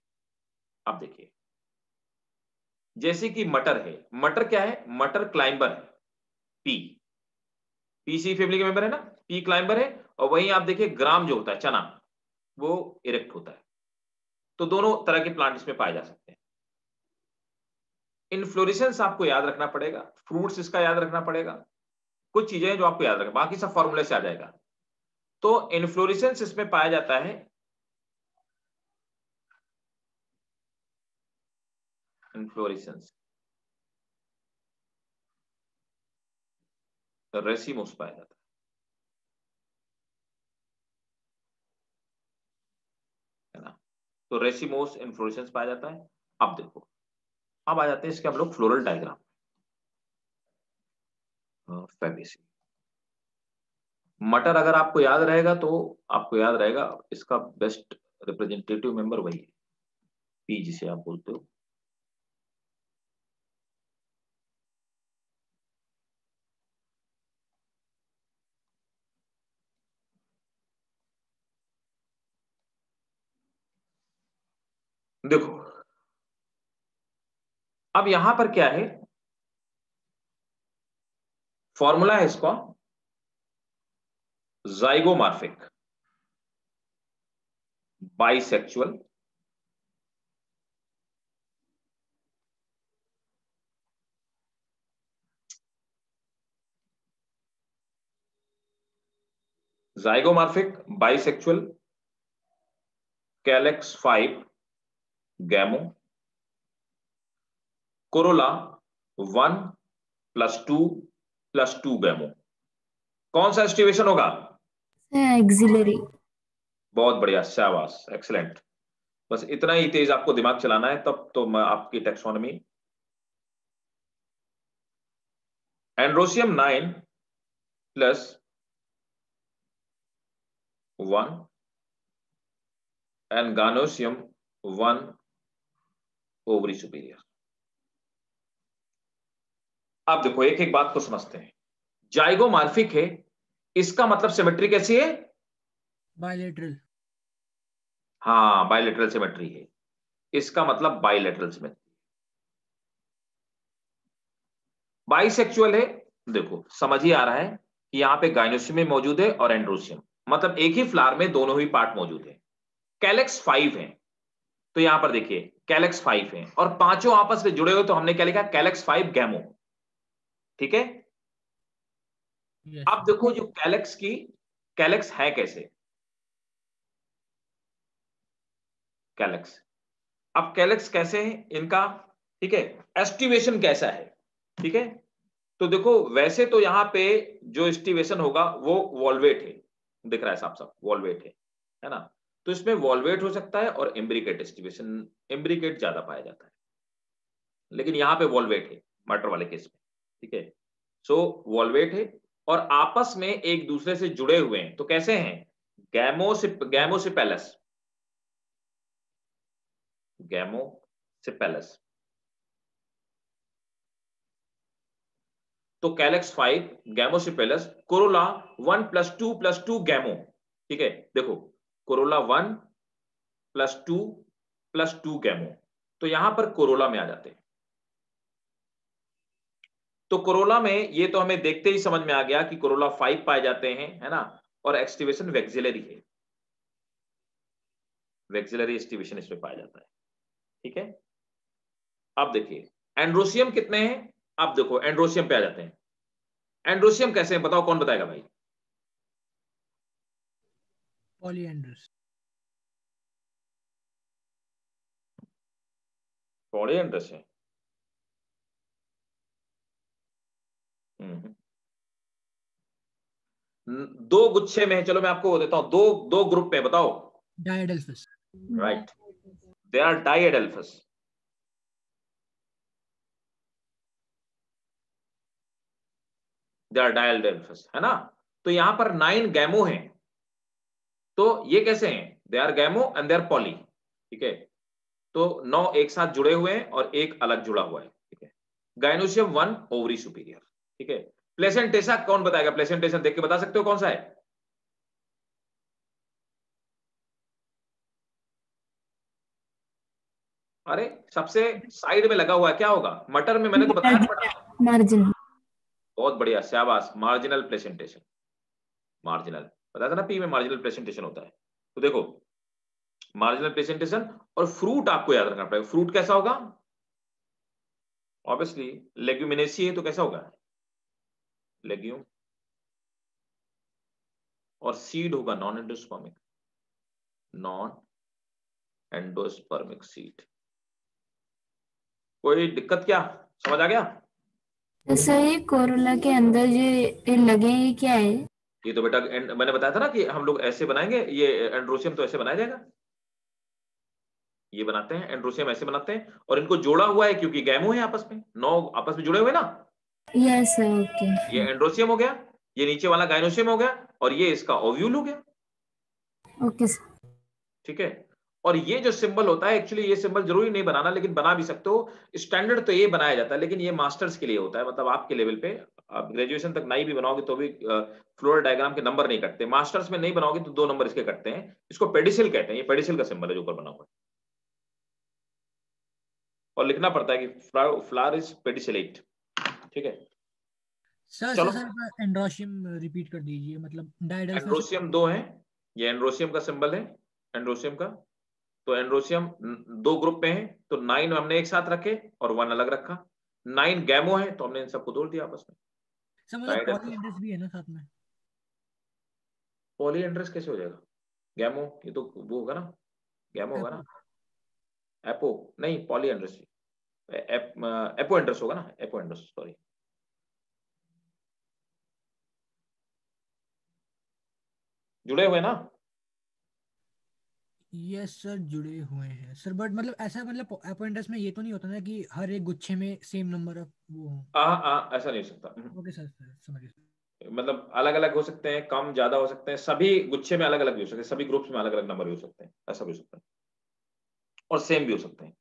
Speaker 1: अब देखिए जैसे कि मटर है. मटर क्या है? मटर क्लाइंबर है. पीसी फैमिली के मेंबर है ना. पी क्लाइंबर है. और वहीं आप देखिए ग्राम जो होता है चना वो इरेक्ट होता है. तो दोनों तरह के प्लांट इसमें पाए जा सकते हैं। इन्फ्लोरेसेंस आपको याद रखना पड़ेगा, फ्रूट्स इसका याद रखना पड़ेगा, कुछ चीजें जो आपको याद रखना, बाकी सब फॉर्मूले से आ जाएगा। तो इन्फ्लोरेसेंस इसमें पाया जाता है इन्फ्लोरेसेंस रेसिमोस पाया जाता है ना। तो रेसिमोस इन्फ्लोरेसेंस पाया जाता है। अब देखो, अब आ जाते हैं इसके हम लोग फ्लोरल डायग्राम। फैबेसी मटर अगर आपको याद रहेगा तो आपको याद रहेगा इसका बेस्ट रिप्रेजेंटेटिव मेंबर वही है, पी जिसे आप बोलते हो। देखो अब यहां पर क्या है, फॉर्मूला है इसका zygomorphic, bisexual, zygomorphic bisexual calyx 5 गैमो Corolla 1+2+2 गैमो। कौन सा एस्टिवेशन होगा?
Speaker 2: एक्सिलरी।
Speaker 1: बहुत बढ़िया, शाबाश, एक्सीलेंट। बस इतना ही तेज आपको दिमाग चलाना है, तब तो मैं आपकी taxonomy. Androecium 9+1 and gynoecium 1 ovary superior. अब देखो एक एक बात को समझते हैं। जाइगोमॉर्फिक है, इसका मतलब सिमेट्री कैसी है?
Speaker 3: बायलेटरल।
Speaker 1: हाँ, बायलेटरल सिमेट्री है, इसका मतलब बायलेटरल सिमेट्री। बाइसेक्सुअल है, देखो समझ ही आ रहा है कि यहां पे गाइनोसियम मौजूद है और एंड्रोसियम, मतलब एक ही फ्लावर में दोनों ही पार्ट मौजूद है। कैलेक्स 5 है, तो यहां पर देखिए कैलेक्स 5 है और पांचों आपस में जुड़े हुए, तो हमने क्या लिखा? कैलेक्स 5 गैमो। ठीक है।
Speaker 3: यस
Speaker 1: अब देखो जो कैलेक्स की, कैलेक्स है कैसे? कैलेक्स, अब कैलेक्स कैसे है इनका? ठीक है। एस्टिवेशन कैसा है? ठीक है। तो देखो वैसे तो यहां पे जो एस्टिवेशन होगा वो वॉल्वेट है, दिख रहा है साफ साफ वॉल्वेट है ना। तो इसमें वॉल्वेट हो सकता है और इम्ब्रिकेट एस्टिवेशन, इम्ब्रिकेट ज्यादा पाया जाता है, लेकिन यहां पे वॉल्वेट है मटर वाले केस में। ठीक है। सो वॉल्वेट है और आपस में एक दूसरे से जुड़े हुए हैं, तो कैसे हैं? गैमोसिपेलस, गैमोसिपेलस। तो कैलेक्स 5 गैमोसिपेलस, कोरोला 1+2+2 गैमो। ठीक है। देखो कोरोला 1+2+2 गैमो, तो यहां पर कोरोला में आ जाते हैं। तो कोरोला में ये तो हमें देखते ही समझ में आ गया कि कोरोला 5 पाए जाते हैं, है ना। और एक्सटिवेशन वेक्सिलरी है, वेक्सिलरी एक्सटिवेशन इसमें पाया जाता है। ठीक है। अब देखिए एंड्रोसियम कितने हैं? अब देखो एंड्रोसियम पे आ जाते हैं। एंड्रोसियम कैसे हैं बताओ, कौन बताएगा भाई?
Speaker 3: पॉलीएंड्रस।
Speaker 1: पॉलीएंड्रस है। हम्म। दो गुच्छे में है, चलो मैं आपको वो देता हूं, दो दो ग्रुप में, बताओ।
Speaker 3: Diadelphous.
Speaker 1: Right, they are diadelphous. They are diadelphous, है ना। तो यहां पर 9 गैमो हैं, तो ये कैसे हैं? They are gamo and they are poly. ठीक है। तो 9 एक साथ जुड़े हुए हैं और एक अलग जुड़ा हुआ है। ठीक है। Gynoecium 1 ovary superior. ठीक है। प्लेसेंटेसा कौन बताएगा? प्लेसेंटेशन देख के बता सकते हो कौन सा है? अरे सबसे साइड में लगा हुआ है, क्या होगा? मटर में मैंने तो बताया ना, मटर।
Speaker 2: मार्जिन।
Speaker 1: बहुत बढ़िया, शाबाश, मार्जिनल प्लेसेंटेशन। मार्जिनल बताया था ना, पी में मार्जिनल प्रेजेंटेशन होता है। तो देखो मार्जिनल प्रेजेंटेशन। और फ्रूट आपको याद रखना पड़ेगा, फ्रूट कैसा होगा? ऑब्वियसली लेग्यूमिनेसी है तो कैसा होगा? लेग्यूम। और सीड होगा non endospermic, non endospermic seed. कोई दिक्कत क्या, समझ आ गया?
Speaker 2: तो सर ये कोरोला के अंदर जो ये लगे हैं, ये क्या है?
Speaker 1: ये तो बेटा मैंने बताया था ना कि हम लोग ऐसे बनाएंगे, ये एंड्रोसियम तो ऐसे बनाया जाएगा, ये बनाते हैं एंड्रोसियम ऐसे बनाते हैं, और इनको जोड़ा हुआ है क्योंकि गैमो है आपस में, 9 आपस में जुड़े हुए ना।
Speaker 2: Yes sir, okay.
Speaker 1: ये एंड्रोसियम हो गया, ये नीचे वाला गाइनोसियम हो गया, और ये इसका ओव्यूल हो गया।
Speaker 2: Okay sir.
Speaker 1: ठीक है। और ये जो सिंबल होता है, एक्चुअली ये सिंबल जरूरी नहीं बनाना, लेकिन बना भी सकते हो। स्टैंडर्ड तो ये बनाया जाता है, लेकिन ये मास्टर्स के लिए होता है, मतलब आपके लेवल पे। आप ग्रेजुएशन तक नहीं भी बनाओगे तो भी फ्लोरल डायग्राम के नंबर नहीं कटते। मास्टर्स में नहीं बनाओगे तो 2 नंबर इसके कटते हैं। इसको पेडिसिल कहते हैं, ये पेडिसिल का सिंबल है जो ऊपर बना हुआ है। और लिखना पड़ता है कि फ्लावर इज पेडिसिलेट। ठीक है।
Speaker 3: सर
Speaker 1: चलो,
Speaker 3: सर एंड्रोशियम रिपीट कर दीजिए, मतलब डायडल्फिनस।
Speaker 1: एंड्रोसियम 2 है, ये एंड्रोसियम का सिंबल है, एंड्रोसियम का। तो एंड्रोसियम 2 ग्रुप में है, तो 9 हमने एक साथ रखे और 1 अलग रखा। 9 गैमो है तो हमने इन सबको तोड़ दिया आपस में।
Speaker 3: सर मतलब पॉलीहेड्रस भी है ना साथ में?
Speaker 1: पॉलीएंड्रस कैसे हो जाएगा? गैमो ये तो वो होगा ना, गैमो होगा
Speaker 3: एपो।
Speaker 1: ना। एपो नहीं, पॉलीएंड्रस। एपोएंड्रस होगा ना, एपोएंड्रस, सॉरी। जुड़े हुए ना।
Speaker 3: यस सर, जुड़े हुए हैं सर, बट मतलब ऐसा, मतलब अपोइंटर्स में ये तो नहीं होता ना कि हर एक गुच्छे में सेम नंबर ऑफ वो हो?
Speaker 1: ऐसा नहीं हो सकता।
Speaker 3: ओके सर, सर समझ गया।
Speaker 1: मतलब अलग अलग हो सकते हैं, कम ज्यादा हो सकते हैं, सभी गुच्छे में अलग अलग भी हो सकते हैं, सभी ग्रुप्स में अलग अलग नंबर भी हो सकते हैं, ऐसा भी हो सकता है। और सेम भी हो सकते हैं।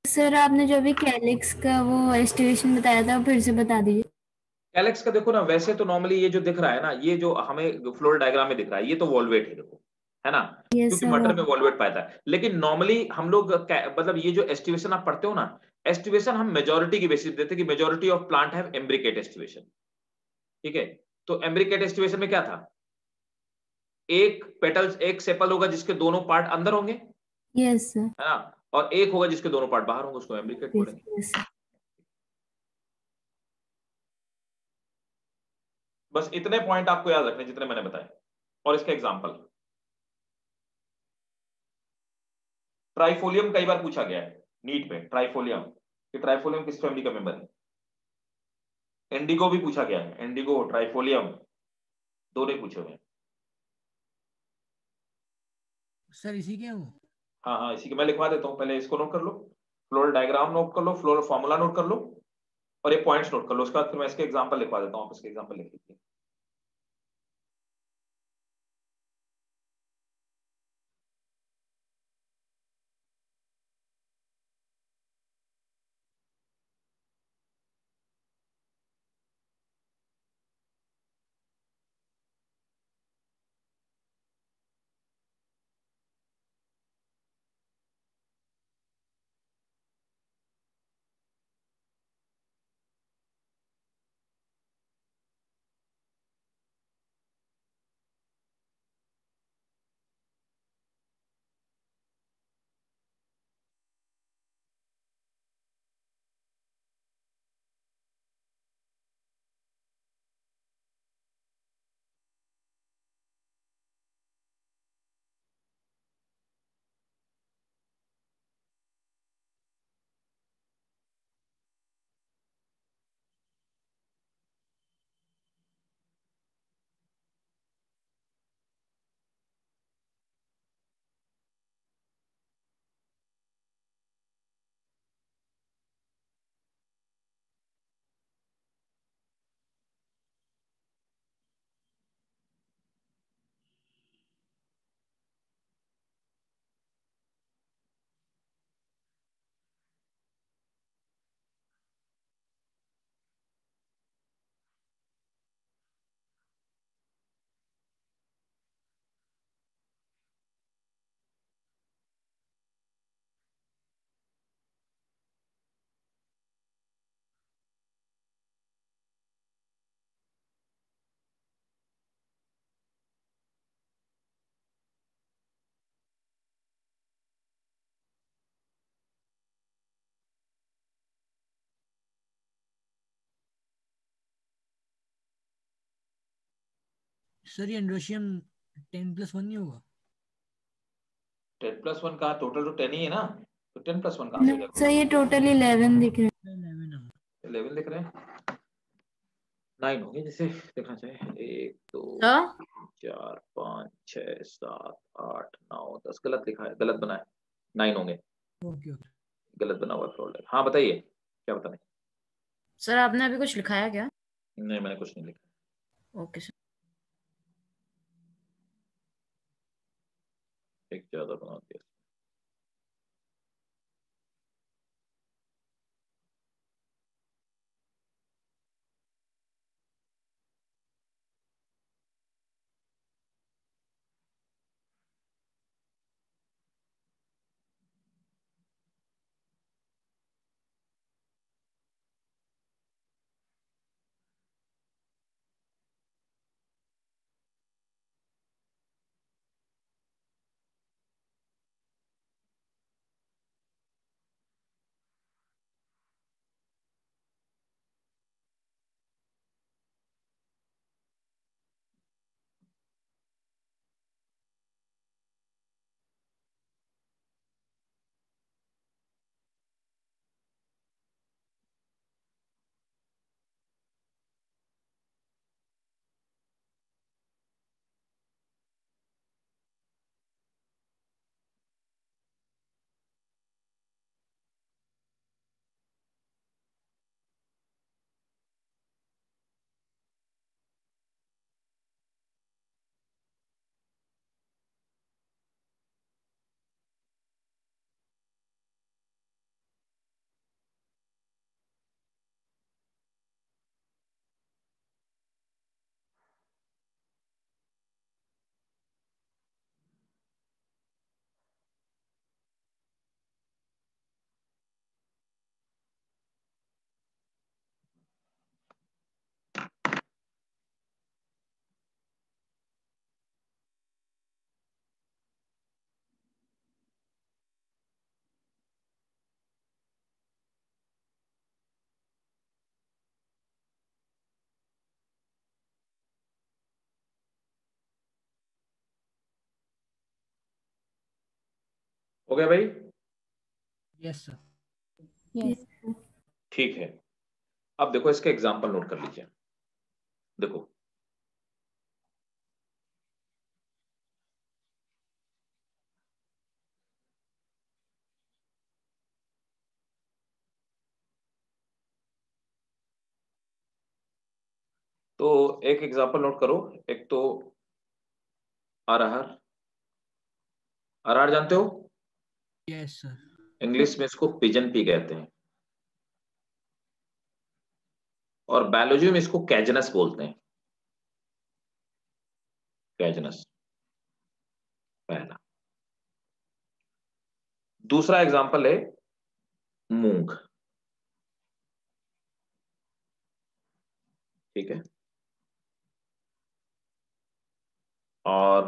Speaker 2: सर आपने जो अभी कैलिक्स का वो एस्टिमेशन बताया था, वो फिर से बता दीजिए।
Speaker 1: कैलेक्स का देखो ना, वैसे तो नॉर्मली ये जो दिख रहा है ना, ये जो हमें फ्लोरल डायग्राम में दिख रहा है, ये तो वॉल्वेट है, देखो, है ना,
Speaker 2: यस
Speaker 1: क्योंकि
Speaker 2: सर,
Speaker 1: मटर
Speaker 2: वो
Speaker 1: में वॉल्वेट पाता है। लेकिन नॉर्मली हम लोग मतलब ये जो एस्टिवेशन आप पढ़ते हो ना, एस्टिवेशन हम मेजोरिटी की बेसिस देते हैं कि majority of plant have imbricate aestivation. ठीक है। तो एम्ब्रिकेट एस्टिवेशन में क्या था? एक पेटल्स, एक सेपल होगा जिसके दोनों पार्ट अंदर होंगे,
Speaker 2: यस सर,
Speaker 1: है ना, और एक होगा जिसके दोनों पार्ट बाहर होंगे, उसको एम्ब्रिकेट
Speaker 2: यस
Speaker 1: बोलेंगे।
Speaker 2: Yes sir.
Speaker 1: बस इतने पॉइंट आपको याद रखने जितने मैंने बताए। और इसके एग्जांपल, ट्राइफोलियम कई बार पूछा गया है नीट में, ट्राइफोलियम, कि ट्राइफोलियम किस फैमिली का मेंबर है। इंडिगो भी पूछा गया है, इंडिगो, ट्राइफोलियम, दोनों ही पूछे हुए हैं।
Speaker 3: सर इसी के हूँ।
Speaker 1: हाँ हाँ, इसी के मैं लिखवा देता हूँ, पहले इसको नोट कर लो, फ्लोरल डायग्राम नोट कर लो, फ्लोरल फॉर्मूला नोट कर लो, और ये पॉइंट्स नोट कर लो। उसके बाद फिर मैं इसके एग्जांपल लिखवा देता हूँ, आप इसके एग्जांपल लिख लीजिए।
Speaker 3: सर ये एंड्रोशियम 10+1 नहीं होगा?
Speaker 1: 10+1 का टोटल तो 10 ही है ना, तो 10+1 कहाँ से
Speaker 2: नहीं सर, ये टोटल 11 दिख रहे
Speaker 3: 11 है।
Speaker 1: 11 लिख रहे हैं, 9 होंगे जैसे देखना चाहिए। 1 2
Speaker 4: सर
Speaker 1: 4 5 6 7 8 9 10 गलत लिखा है, गलत बना है, 9 होंगे,
Speaker 3: ओके ओके।
Speaker 1: गलत बना हुआ फोल्डर। हाँ बताइए क्या बताना है?
Speaker 4: सर आपने अभी कुछ लिखाया क्या?
Speaker 1: नहीं मैंने कुछ नहीं लिखा,
Speaker 4: ओके सर।
Speaker 1: एक ज्यादा बना दिया। हो गया भाई?
Speaker 3: Yes sir.
Speaker 2: हैं।
Speaker 1: ठीक है, अब देखो इसके एग्जाम्पल नोट कर लीजिए। देखो तो एक एग्जाम्पल नोट करो। एक तो अरहर, अरहर जानते हो,
Speaker 3: यस सर।
Speaker 1: इंग्लिश में इसको पिजन पी कहते हैं, और बायोलॉजी में इसको कैजनस बोलते हैं, कैजनस, पहला। दूसरा एग्जाम्पल है मूंग, ठीक है, और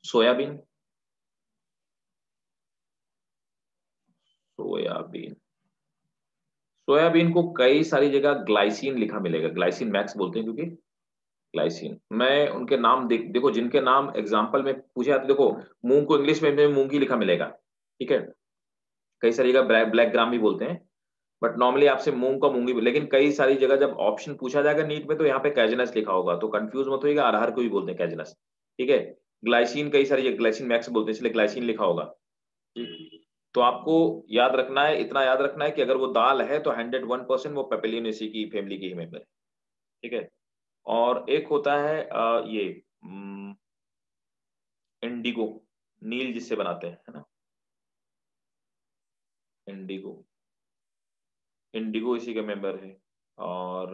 Speaker 1: सोयाबीन, सोयाबीन, सोयाबीन को कई सारी जगह ग्लाइसिन लिखा मिलेगा, ग्लाइसिन मैक्स बोलते हैं क्योंकि ग्लाइसिन। मैं उनके नाम देखो जिनके नाम एग्जाम्पल में पूछे आते, देखो मूंग को इंग्लिश में मूंगी लिखा मिलेगा, ठीक है, कई सारी जगह ब्लैक ग्राम भी बोलते हैं, बट नॉर्मली आपसे मूंग का मूंगी, लेकिन कई सारी जगह जब ऑप्शन पूछा जाएगा नीट में तो यहाँ पे कैजनस लिखा होगा, तो कंफ्यूज मत होइएगा, अरहर को भी बोलते हैं कैजनस, ठीक है। ग्लाइसिन कई सारी जगह ग्लाइसिन मैक्स बोलते हैं, इसलिए ग्लाइसिन लिखा होगा, ठीक। तो आपको याद रखना है, इतना याद रखना है कि अगर वो दाल है तो 101% वो पेपिलियनेसी की फैमिली की ही मेंबर है, ठीक है। और एक होता है ये इंडिगो, नील जिससे बनाते हैं, है ना, इंडिगो, इंडिगो इसी का मेंबर है। और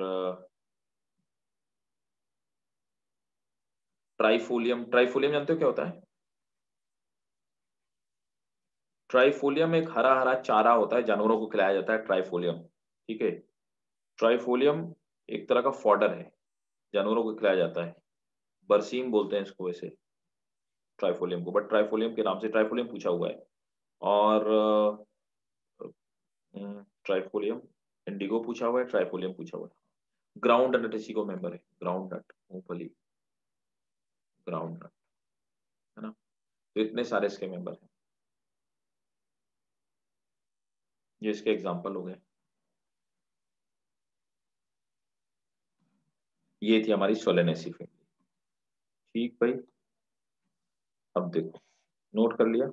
Speaker 1: ट्राइफोलियम, ट्राइफोलियम जानते हो क्या होता है? ट्राइफोलियम एक हरा हरा चारा होता है, जानवरों को खिलाया जाता है, ट्राइफोलियम, ठीक है। ट्राइफोलियम एक तरह का फॉडर है, जानवरों को खिलाया जाता है, बरसीम बोलते हैं इसको वैसे, ट्राइफोलियम को, बट ट्राइफोलियम के नाम से ट्राइफोलियम पूछा हुआ है। और ट्राइफोलियम, इंडिगो पूछा हुआ है, ट्राइफोलियम पूछा हुआ है। ग्राउंड नट इसी को मेंबर है, ग्राउंड नट, मूंगफली, इतने सारे इसके मेंबर हैं। ये इसके एग्जांपल हो गए। ये थी हमारी सोलेनेसी फैमिली। ठीक भाई, अब देखो, नोट कर लिया।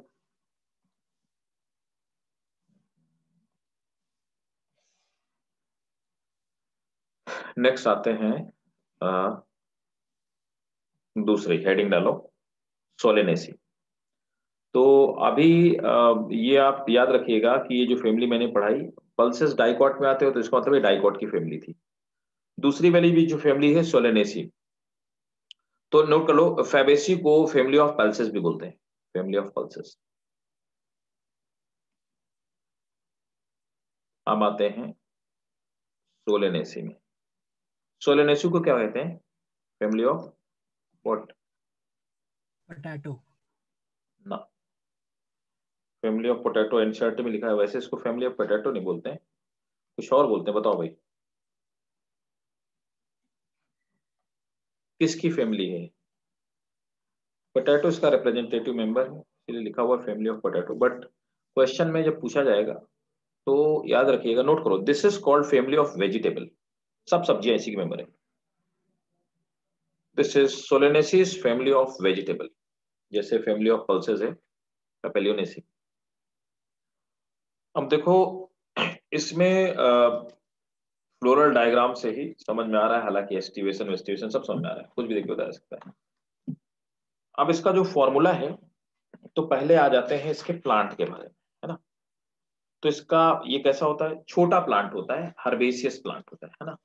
Speaker 1: नेक्स्ट आते हैं दूसरी हेडिंग डालो, सोलेनेसी। तो अभी ये आप याद रखिएगा कि ये जो फैमिली मैंने पढ़ाई, पल्सेस डाइकॉट में आते हो तो इसका मतलब ये डाइकॉट की फैमिली थी। दूसरी वाली भी जो फैमिली है सोलेनेसी, तो नोट कर लो, फैबेसी को फैमिली ऑफ पल्सेस भी बोलते हैं, फैमिली ऑफ पल्सेस। अब आते हैं सोलेनेसी में। सोलेनेसी को क्या कहते हैं? Family of what?
Speaker 3: पोटैटो।
Speaker 1: ना, फैमिली ऑफ पोटैटो एनसीईआरटी में लिखा है, वैसे इसको फैमिली ऑफ पोटैटो नहीं बोलते हैं, कुछ और बोलते हैं। बताओ भाई, किसकी फैमिली है? पोटैटो इसका रिप्रेजेंटेटिव मेंबर है, इसलिए लिखा हुआ family of potato. But question में जब पूछा जाएगा तो याद रखिएगा, नोट करो, this is called family of vegetable. सब सब्जियां इसी के मेंबर है। This is Solanaceae family of vegetable, जैसे फैमिली ऑफ पल्सेस है पैपेलियोनेसी। अब देखो, इसमें फ्लोरल डायग्राम से ही समझ में आ रहा है, हालांकि एस्टिवेशन वेस्टिवेशन सब समझ में आ रहा है, कुछ भी देखिए बता सकता है। अब इसका जो फॉर्मूला है, तो पहले आ जाते हैं इसके प्लांट के बारे में, है ना। तो इसका ये कैसा होता है? छोटा प्लांट होता है, हर्बेसियस प्लांट होता है ना।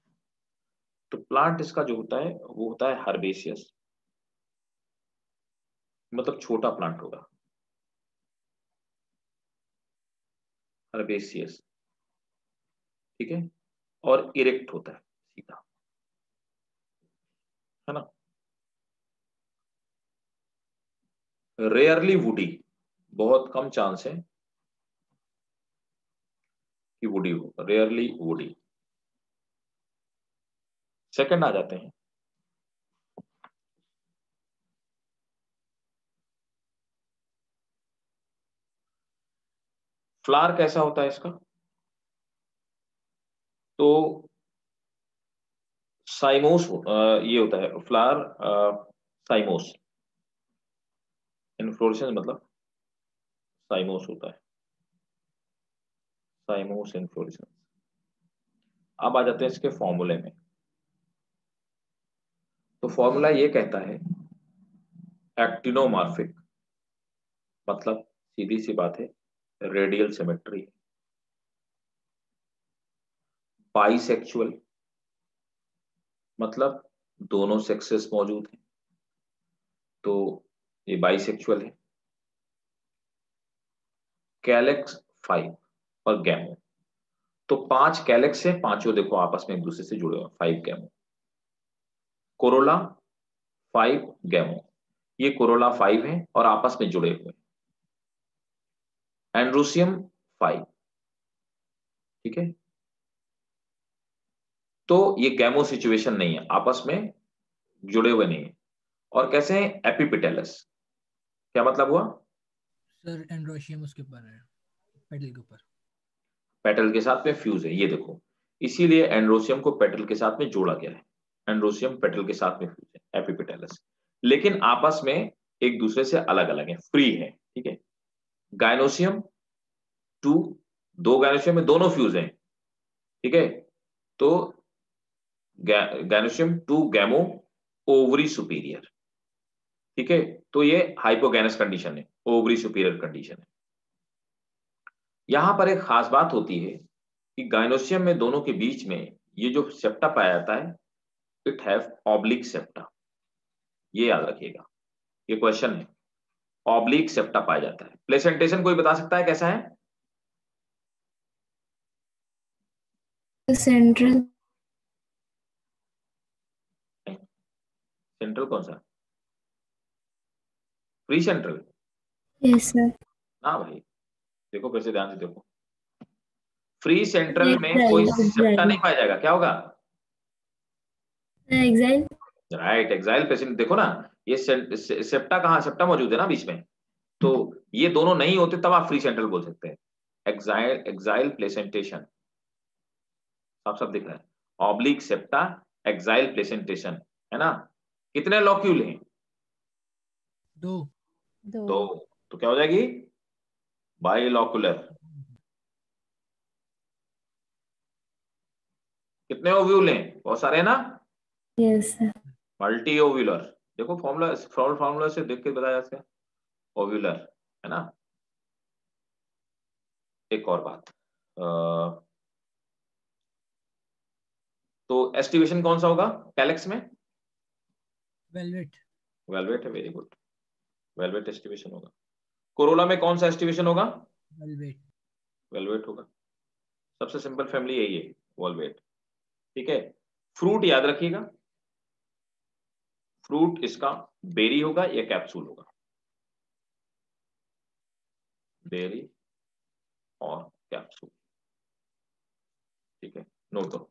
Speaker 1: तो प्लांट इसका जो होता है वो होता है हर्बेसियस, मतलब छोटा प्लांट होगा, हर्बेसियस, ठीक है। और इरेक्ट होता है सीधा, है ना। रेयरली वुडी, बहुत कम चांस है कि वुडी हो, रेयरली वुडी। सेकंड आ जाते हैं फ्लावर, कैसा होता है इसका? तो साइमोस ये होता है फ्लावर, साइमोस। इन्फ्लोरेसेंस मतलब साइमोस होता है, साइमोस इन्फ्लोरेसेंस। अब आ जाते हैं इसके फॉर्मूले में। तो फॉर्मूला ये कहता है एक्टिनोमॉर्फिक, मतलब सीधी सी बात है, रेडियल सिमेट्री। बाइसेक्सुअल, मतलब दोनों सेक्सेस मौजूद हैं, तो ये बाइसेक्सुअल है। कैलेक्स 5 और गैमो, तो 5 कैलेक्स है, पांचों देखो आपस में एक दूसरे से जुड़े हुए, 5 गैमो। कोरोला 5 गैमो, ये कोरोला 5 है और आपस में जुड़े हुए। एंड्रोसियम 5, ठीक है। तो ये गैमो सिचुएशन नहीं है, आपस में जुड़े हुए नहीं है। और कैसे हैं? एपिपिटेलस, क्या मतलब हुआ?
Speaker 3: सर एंड्रोशियम उसके ऊपर है, पेटल के ऊपर।
Speaker 1: पेटल के साथ में फ्यूज है, ये देखो, इसीलिए एंड्रोसियम को पेटल के साथ में जोड़ा गया है। एंड्रोसियम पेटल के साथ में फ्यूज है, एपिपिटेलस, लेकिन आपस में एक दूसरे से अलग अलग है, फ्री है, ठीक है। गायनोसियम 2, 2 गायनोसियम में दोनों फ्यूज हैं, ठीक है। तो गायनोसियम 2 गैमो, ओवरी सुपीरियर, ठीक है। तो ये हाइपोगैनस कंडीशन है, ओवरी सुपीरियर कंडीशन है। यहां पर एक खास बात होती है कि गायनोसियम में दोनों के बीच में ये जो सेप्टा पाया जाता है, इट हैव ऑब्लिक सेप्टा, ये याद रखिएगा, ये क्वेश्चन है। ऑब्लिक सेप्टा पाया जाता है। प्लेसेंटेशन कोई बता सकता है कैसा है?
Speaker 2: सेंट्रल।
Speaker 1: सेंट्रल कौन सा? Free central?
Speaker 2: Yes sir.
Speaker 1: ना भाई, देखो कैसे, ध्यान से देखो, फ्री सेंट्रल में कोई
Speaker 2: एग्जाइल,
Speaker 1: सेप्टा नहीं पाया जाएगा, क्या होगा?
Speaker 2: एग्जाइल।
Speaker 1: Right, exile patient. देखो ना, ये सेप्टा कहाँ, सेप्टा मौजूद है ना बीच में, तो ये दोनों नहीं होते तब आप फ्री सेंट्रल बोल सकते हैं। एक्साइल प्लेसेंटेशन, आप सब दिख रहा है, ऑब्लिक सेप्टा, एक्साइल प्लेसेंटेशन, है ना। कितने लॉक्यूल हैं?
Speaker 3: 2।
Speaker 1: तो क्या हो जाएगी? बाइलॉकुलर। कितने ओव्यूल हैं? बहुत सारे हैं ना।
Speaker 2: Yes sir.
Speaker 1: Multi ovular. देखो फॉर्मूला, फॉर्मूला से देख के बताया जाता है, ओव्यूलर, है ना। एक और बात, तो एस्टिवेशन कौन सा होगा कैलेक्स में?
Speaker 3: वेलवेट।
Speaker 1: वेलवेट है, वेरी गुड, वेलवेट एस्टिवेशन होगा। कोरोला में कौन सा एस्टिवेशन होगा?
Speaker 3: वेलवेट।
Speaker 1: वेलवेट होगा। सबसे सिंपल फैमिली यही है, वॉलवेट। ठीक है। फ्रूट याद रखिएगा, फ्रूट इसका बेरी होगा या कैप्सूल होगा? बेरी और कैप्सूल। ठीक है, नोट करो।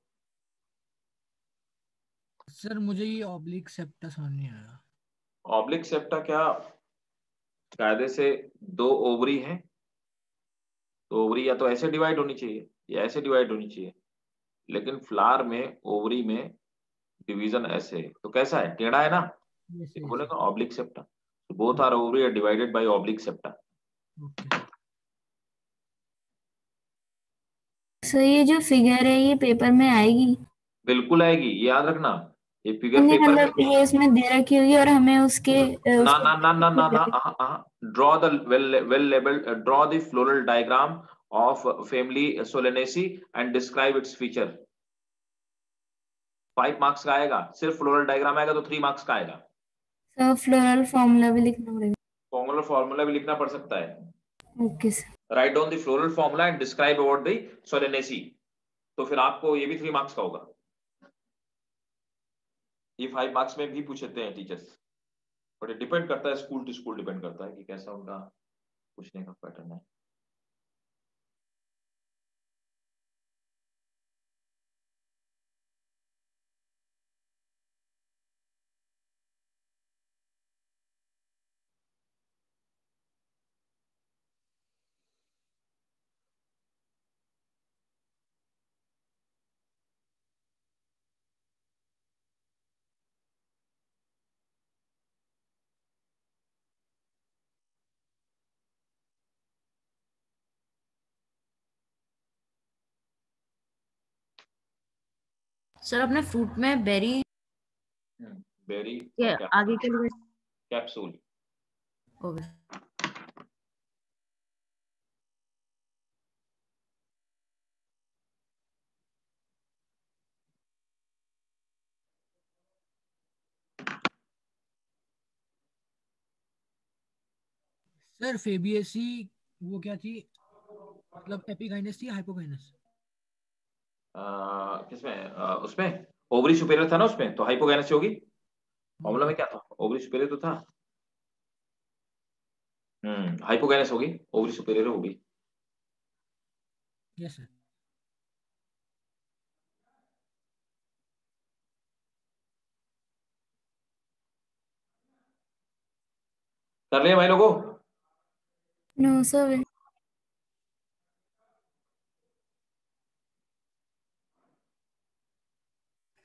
Speaker 3: सर मुझे ये ऑब्लिक सेप्टा समझ नहीं आया।
Speaker 1: ऑब्लिक सेप्टा क्या, कायदे से दो ओवरी हैं, तो ओवरी या तो ऐसे डिवाइड होनी चाहिए या ऐसे डिवाइड होनी चाहिए, लेकिन फ्लावर में ओवरी में डिवीजन ऐसे है, तो कैसा है? टेढ़ा है ना,
Speaker 3: यस
Speaker 1: ये
Speaker 3: यस।
Speaker 1: बोलेगा oblique septa. Both are ovary are divided by oblique septa.
Speaker 3: Okay.
Speaker 2: Sir ये जो फिगर है ये पेपर में आएगी?
Speaker 1: बिल्कुल आएगी, ये याद रखना, ये फिगर
Speaker 2: नहीं
Speaker 1: पेपर में।
Speaker 2: मतलब ये इसमें दे रखी होगी और हमें
Speaker 1: ना
Speaker 2: उसके
Speaker 1: ना ना ना ना ना, draw the well label, draw the floral diagram of family Solanaceae and describe its feature. 5 marks का आएगा, सिर्फ फ्लोरल डायग्राम आएगा तो 3 मार्क्स का आएगा।
Speaker 2: सर फ्लोरल फॉर्मूला भी लिखना पड़ेगा?
Speaker 1: फॉर्मूला भी लिखना पड़ सकता है।
Speaker 2: Okay sir.
Speaker 1: Write down the floral formula and describe about the Solanaceae, तो फिर आपको ये भी 3 मार्क्स का होगा। ये 5 मार्क्स में भी पूछते हैं टीचर्स, बट ये डिपेंड करता है, स्कूल टू स्कूल डिपेंड करता है कि कैसा उनका पूछने का पैटर्न है।
Speaker 4: सर अपने फ्रूट में बेरी
Speaker 1: बेरी
Speaker 4: के
Speaker 1: और
Speaker 4: आगे के लिए
Speaker 1: कैप्सूल।
Speaker 4: ओके।
Speaker 3: सर फेबियसी वो क्या थी, मतलब एपिकाइनस थी हाइपोकाइनस?
Speaker 1: किसमें? उसमें ओवरी सुपेरियर था ना, उसमें तो हाइपोगैनस होगी। Formula
Speaker 3: okay.
Speaker 1: में क्या था? ओवरी सुपेरियर तो था। हाइपोगैनस होगी, ओवरी सुपेरियर होगी।
Speaker 3: Yes sir.
Speaker 1: कर लिया भाई लोगों?
Speaker 2: No sir.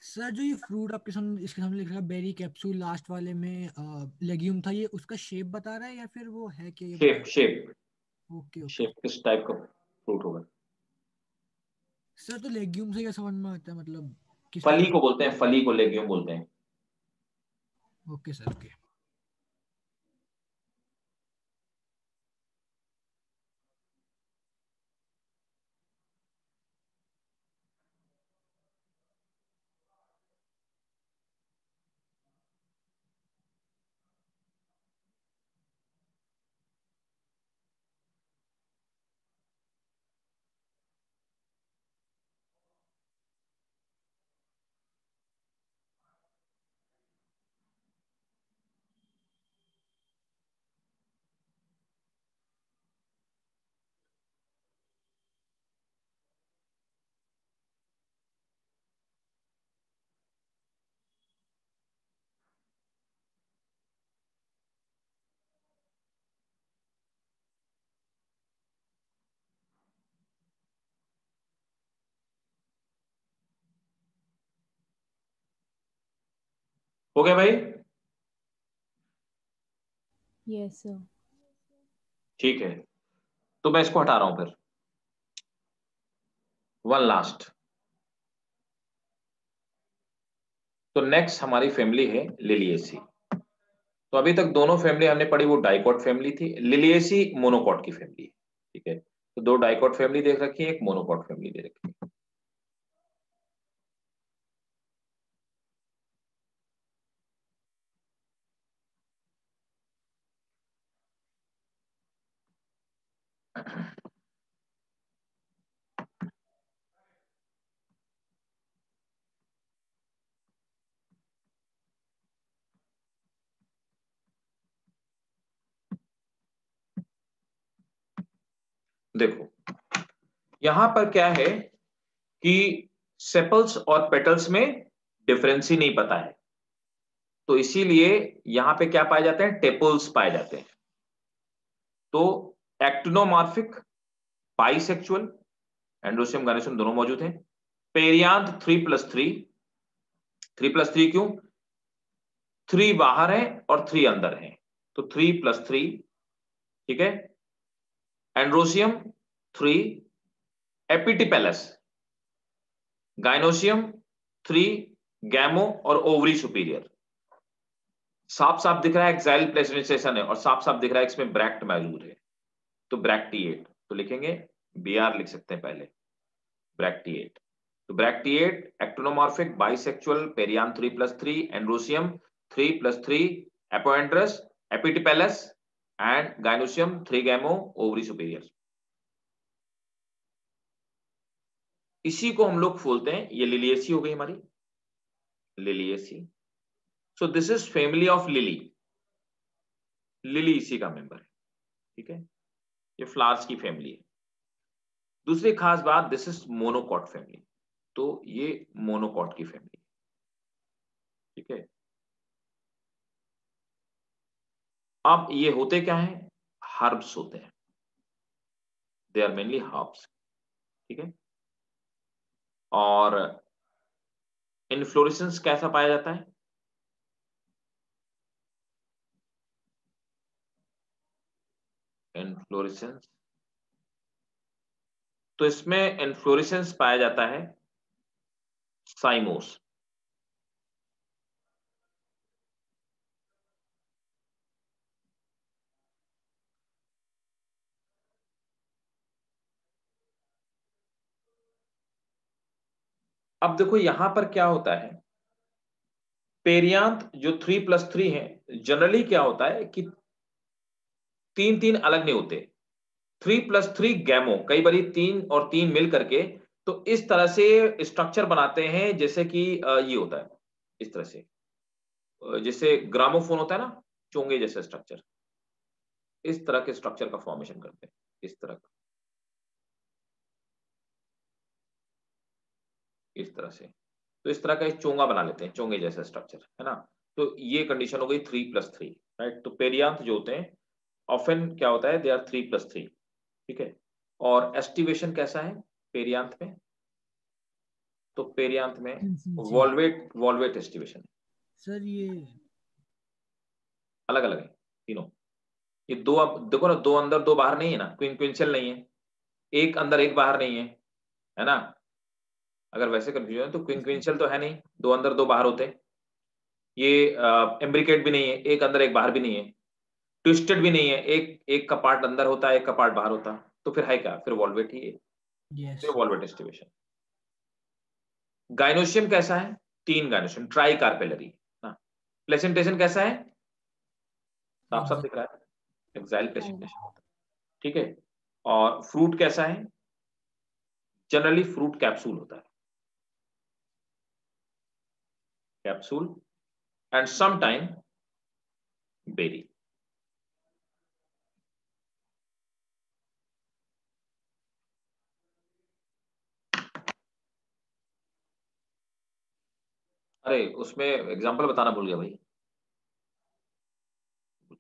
Speaker 3: सर जो ये फ्रूट आपके सामने इसके सामने लिख रहा है बेरी कैप्सूल लास्ट वाले में लेग्यूम था, ये उसका शेप बता रहा है या फिर वो है क्या, ये बता
Speaker 1: शेप,
Speaker 3: रहा
Speaker 1: शेप,
Speaker 3: है? Okay okay.
Speaker 1: शेप किस टाइप का फ्रूट होगा?
Speaker 3: सर तो लेग्यूम से क्या समझ में आता है, मतलब किस
Speaker 1: फली
Speaker 3: टाइप?
Speaker 1: को बोलते हैं, फली को लेग्यूम बोलते हैं।
Speaker 3: Okay sir okay.
Speaker 1: हो गया भाई?
Speaker 5: Yes sir.
Speaker 1: ठीक है, तो मैं इसको हटा रहा हूं फिर। One last. तो नेक्स्ट हमारी फैमिली है लिलिएसी। तो अभी तक दोनों फैमिली हमने पढ़ी वो डाइकॉट फैमिली थी, लिलिएसी मोनोकॉट की फैमिली है। ठीक है, तो दो डाइकॉट फैमिली देख रखी है, एक मोनोकॉट फैमिली दे रखी है। देखो यहां पर क्या है कि सेपल्स और पेटल्स में डिफरेंस ही नहीं पता है, तो इसीलिए यहां पे क्या पाए जाते हैं, टेपल्स पाए जाते हैं। तो एक्टिनोमॉर्फिक, बाइसेक्सुअल, एंड्रोसियम गायनोसियम दोनों मौजूद हैं। पेरियांथ 3+3, 3+3 क्यों? 3 बाहर है और 3 अंदर है, तो 3+3। ठीक है, एंड्रोसियम 3, एपिटिपेलस, गायनोसियम 3, गैमो और ओवरी सुपीरियर। साफ साफ दिख रहा है एक्साइल प्लेसेंटेशन है, और साफ साफ दिख रहा है इसमें ब्रैक्ट मौजूद है, तो ब्रैक्टिएट। तो लिखेंगे बीआर लिख सकते हैं पहले, ब्रैक्टिएट। तो bracteate, actinomorphic, bisexual, perianth 3+3, androecium 3+3, epiandrous, epitepalous and gynoecium 3 gamo, ovary superior. इसी को हम लोग बोलते हैं, ये लिलिएसी हो गई हमारी, Liliaceae. So this is family of lily, lily इसी का मेंबर है। ठीक है, ये फ्लावर्स की फैमिली है। दूसरी खास बात, दिस इज मोनोकॉट फैमिली, तो ये मोनोकॉट की फैमिली। ठीक है, अब ये होते क्या हैं, हर्ब्स होते हैं, दे आर मेनली हर्ब्स। ठीक है, और इनफ्लोरेसेंस कैसा पाया जाता है, इनफ्लोरेसेंस, तो इसमें इनफ्लोरेसेंस पाया जाता है साइमोस। अब देखो यहां पर क्या होता है, पेरियांत जो 3+3 है, जनरली क्या होता है कि 3-3 अलग नहीं होते, 3+3 गैमो, कई बार 3 और 3 मिल करके तो इस तरह से स्ट्रक्चर बनाते हैं, जैसे कि ये होता है इस तरह से, जैसे ग्रामोफोन होता है ना, चोंगे जैसे स्ट्रक्चर, इस तरह के स्ट्रक्चर का फॉर्मेशन करते हैं, इस तरह का, इस तरह से। तो इस तरह का एक चोंगा बना लेते हैं, चोंगे जैसा स्ट्रक्चर, है ना। तो ये कंडीशन हो गई 3+3, राइट। तो पेरियांत जो होते हैं ऑफन क्या होता है, दे आर 3+3। ठीक है, और एस्टिवेशन कैसा है पेरियांत में, तो पेरियांत में वॉल्वेट, वॉल्वेट एस्टिवेशन
Speaker 3: सर ये
Speaker 1: अलग अलग है तीनों। ये दो, अब देखो ना, दो अंदर दो बाहर नहीं है ना, क्विंक्विंशियल नहीं है, एक अंदर एक बाहर नहीं है ना। अगर वैसे कंफ्यूजन है तो क्विंक्विंशियल तो है नहीं, दो अंदर दो बाहर होते। ये एम्ब्रिकेट भी नहीं है, एक अंदर एक बाहर भी नहीं है। ट्विस्टेड भी नहीं है, एक एक का पार्ट अंदर होता है, एक का पार्ट बाहर होता है, तो फिर है क्या, फिर वॉल्वेट ही है।
Speaker 3: यस
Speaker 1: तो वॉल्वेट एस्टिवेशन। गाइनोशियम कैसा है, 3 गाइनोशियम, ट्राई कार्पेलरी ना। प्लेसेंटेशन कैसा है, साफ साफ दिख रहा है, एक्साइल प्लेसेंटेशन। ठीक है, और फ्रूट कैसा है, जनरली फ्रूट कैप्सूल होता है, capsule, and some time berry. अरे उसमें एग्जांपल बताना भूल गया भाई,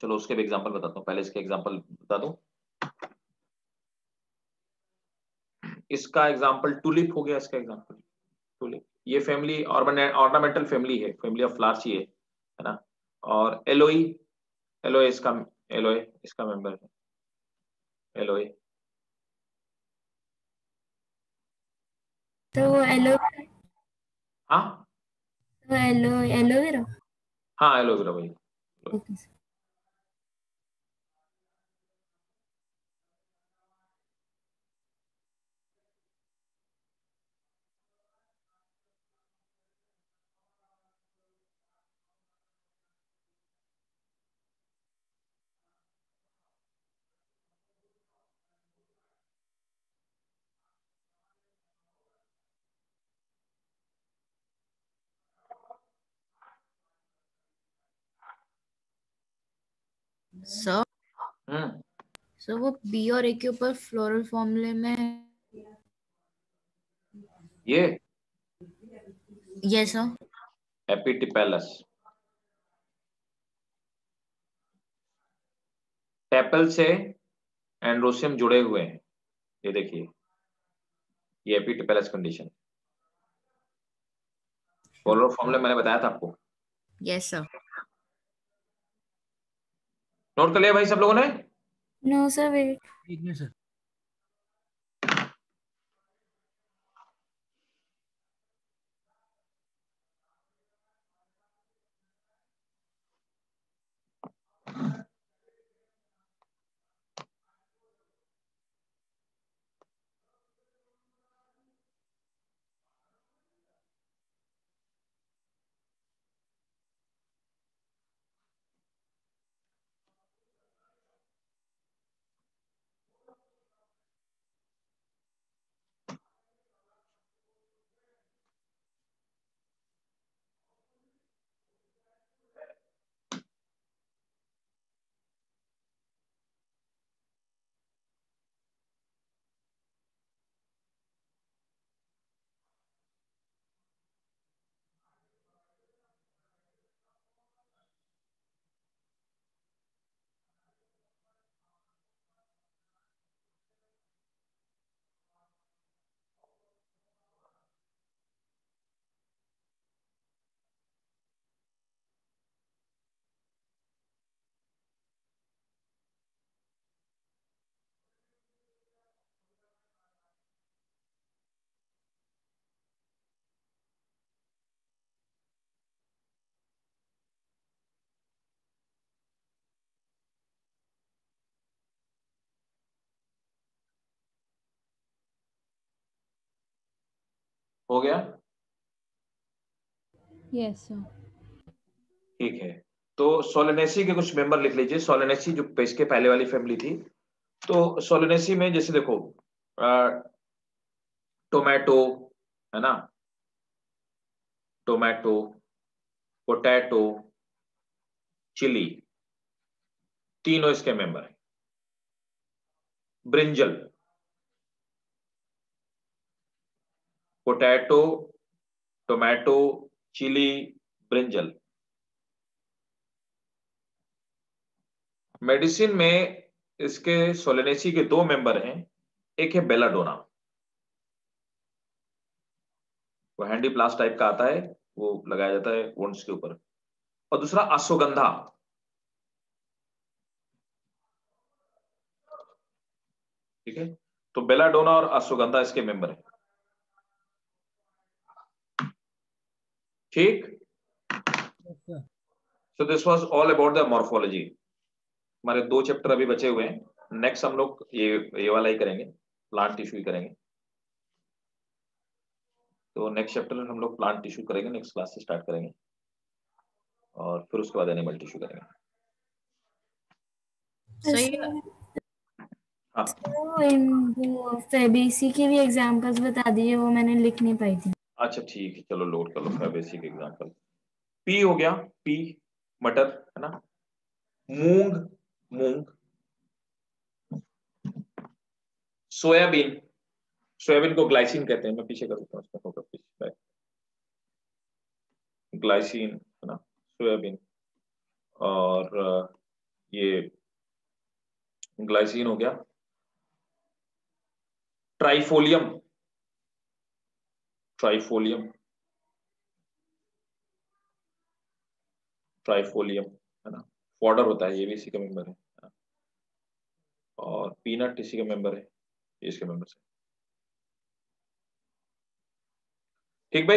Speaker 1: चलो उसके भी एग्जांपल बताता हूँ, पहले इसके एग्जांपल बता दूं। इसका एग्जांपल टुलिप हो गया, इसका एग्जांपल टुलिप। ये फैमिली ऑर्नामेंटल फैमिली है, फैमिली ऑफ फ्लावर्स ही है। है ना। और एलोई, एलोई इसका, एलोई इसका मेंबर है, एलोई।
Speaker 2: तो वो
Speaker 1: हाँ
Speaker 2: एलोवेरा।
Speaker 1: हाँ, एलोवेरा भाई।
Speaker 2: Okay sir.
Speaker 4: सर
Speaker 1: हम्म,
Speaker 4: सर वो बी और ए के ऊपर फ्लोरल फॉर्मूले में।
Speaker 1: ये
Speaker 4: यस सर।
Speaker 1: एपिटिपेलस, टेपल से एंड्रोसियम जुड़े हुए हैं, ये देखिए, ये एपिटिपेलस कंडीशन। पोलर फॉर्मूला मैंने बताया था आपको,
Speaker 4: यस सर।
Speaker 1: नोट कर लिया भाई सब लोगों ने?
Speaker 2: No sir, wait.
Speaker 3: एक मिनट सर।
Speaker 1: हो गया?
Speaker 2: Yes sir.
Speaker 1: ठीक है, तो सोलेनेसी के कुछ मेंबर लिख लीजिए। सोलेनेसी जो इसके पहले वाली फैमिली थी, तो सोलेनेसी में जैसे देखो, टोमेटो, है ना, टोमेटो, पोटैटो, चिली, तीनों इसके मेंबर हैं। Brinjal, potato, tomato, chilli, brinjal. Medicine में इसके सोलेनेसी के दो मेंबर हैं, एक है बेलाडोना, वो हैंडी प्लास्ट टाइप का आता है, वो लगाया जाता है वुंड्स के ऊपर। और दूसरा अश्वगंधा, ठीक है। तो बेलाडोना और अश्वगंधा इसके मेंबर हैं, ठीक।
Speaker 3: Yes sir.
Speaker 1: So this was all about the morphology. हमारे दो चैप्टर अभी बचे हुए हैं, नेक्स्ट हम लोग ये वाला ही करेंगे, प्लांट टिश्यू ही करेंगे। तो नेक्स्ट चैप्टर में हम लोग प्लांट टिश्यू करेंगे, नेक्स्ट क्लास से स्टार्ट करेंगे, और फिर उसके बाद एनिमल टिश्यू करेंगे।
Speaker 4: सही।
Speaker 1: हाँ,
Speaker 2: वो फेबीसी की भी एग्जांपल्स बता दीजिए, वो मैंने लिख नहीं पाई थी।
Speaker 1: अच्छा ठीक है, चलो लोड कर लो बेसिक एग्जांपल। पी हो गया, पी मटर, है ना। मूंग, मूंग। सोयाबीन, सोयाबीन को ग्लाइसिन कहते हैं, मैं पीछे कर देता हूँ इसका फोटो, पीछे ग्लाइसिन, है ना, सोयाबीन। और ये ग्लाइसिन हो गया। ट्राइफोलियम, ट्राइफोलियम, ट्राइफोलियम, है ना। फॉडर होता है, ये भी इसी का मेंबर है। और पीनट इसी का मेंबर है, ये इसके मेंबर है। ठीक भाई।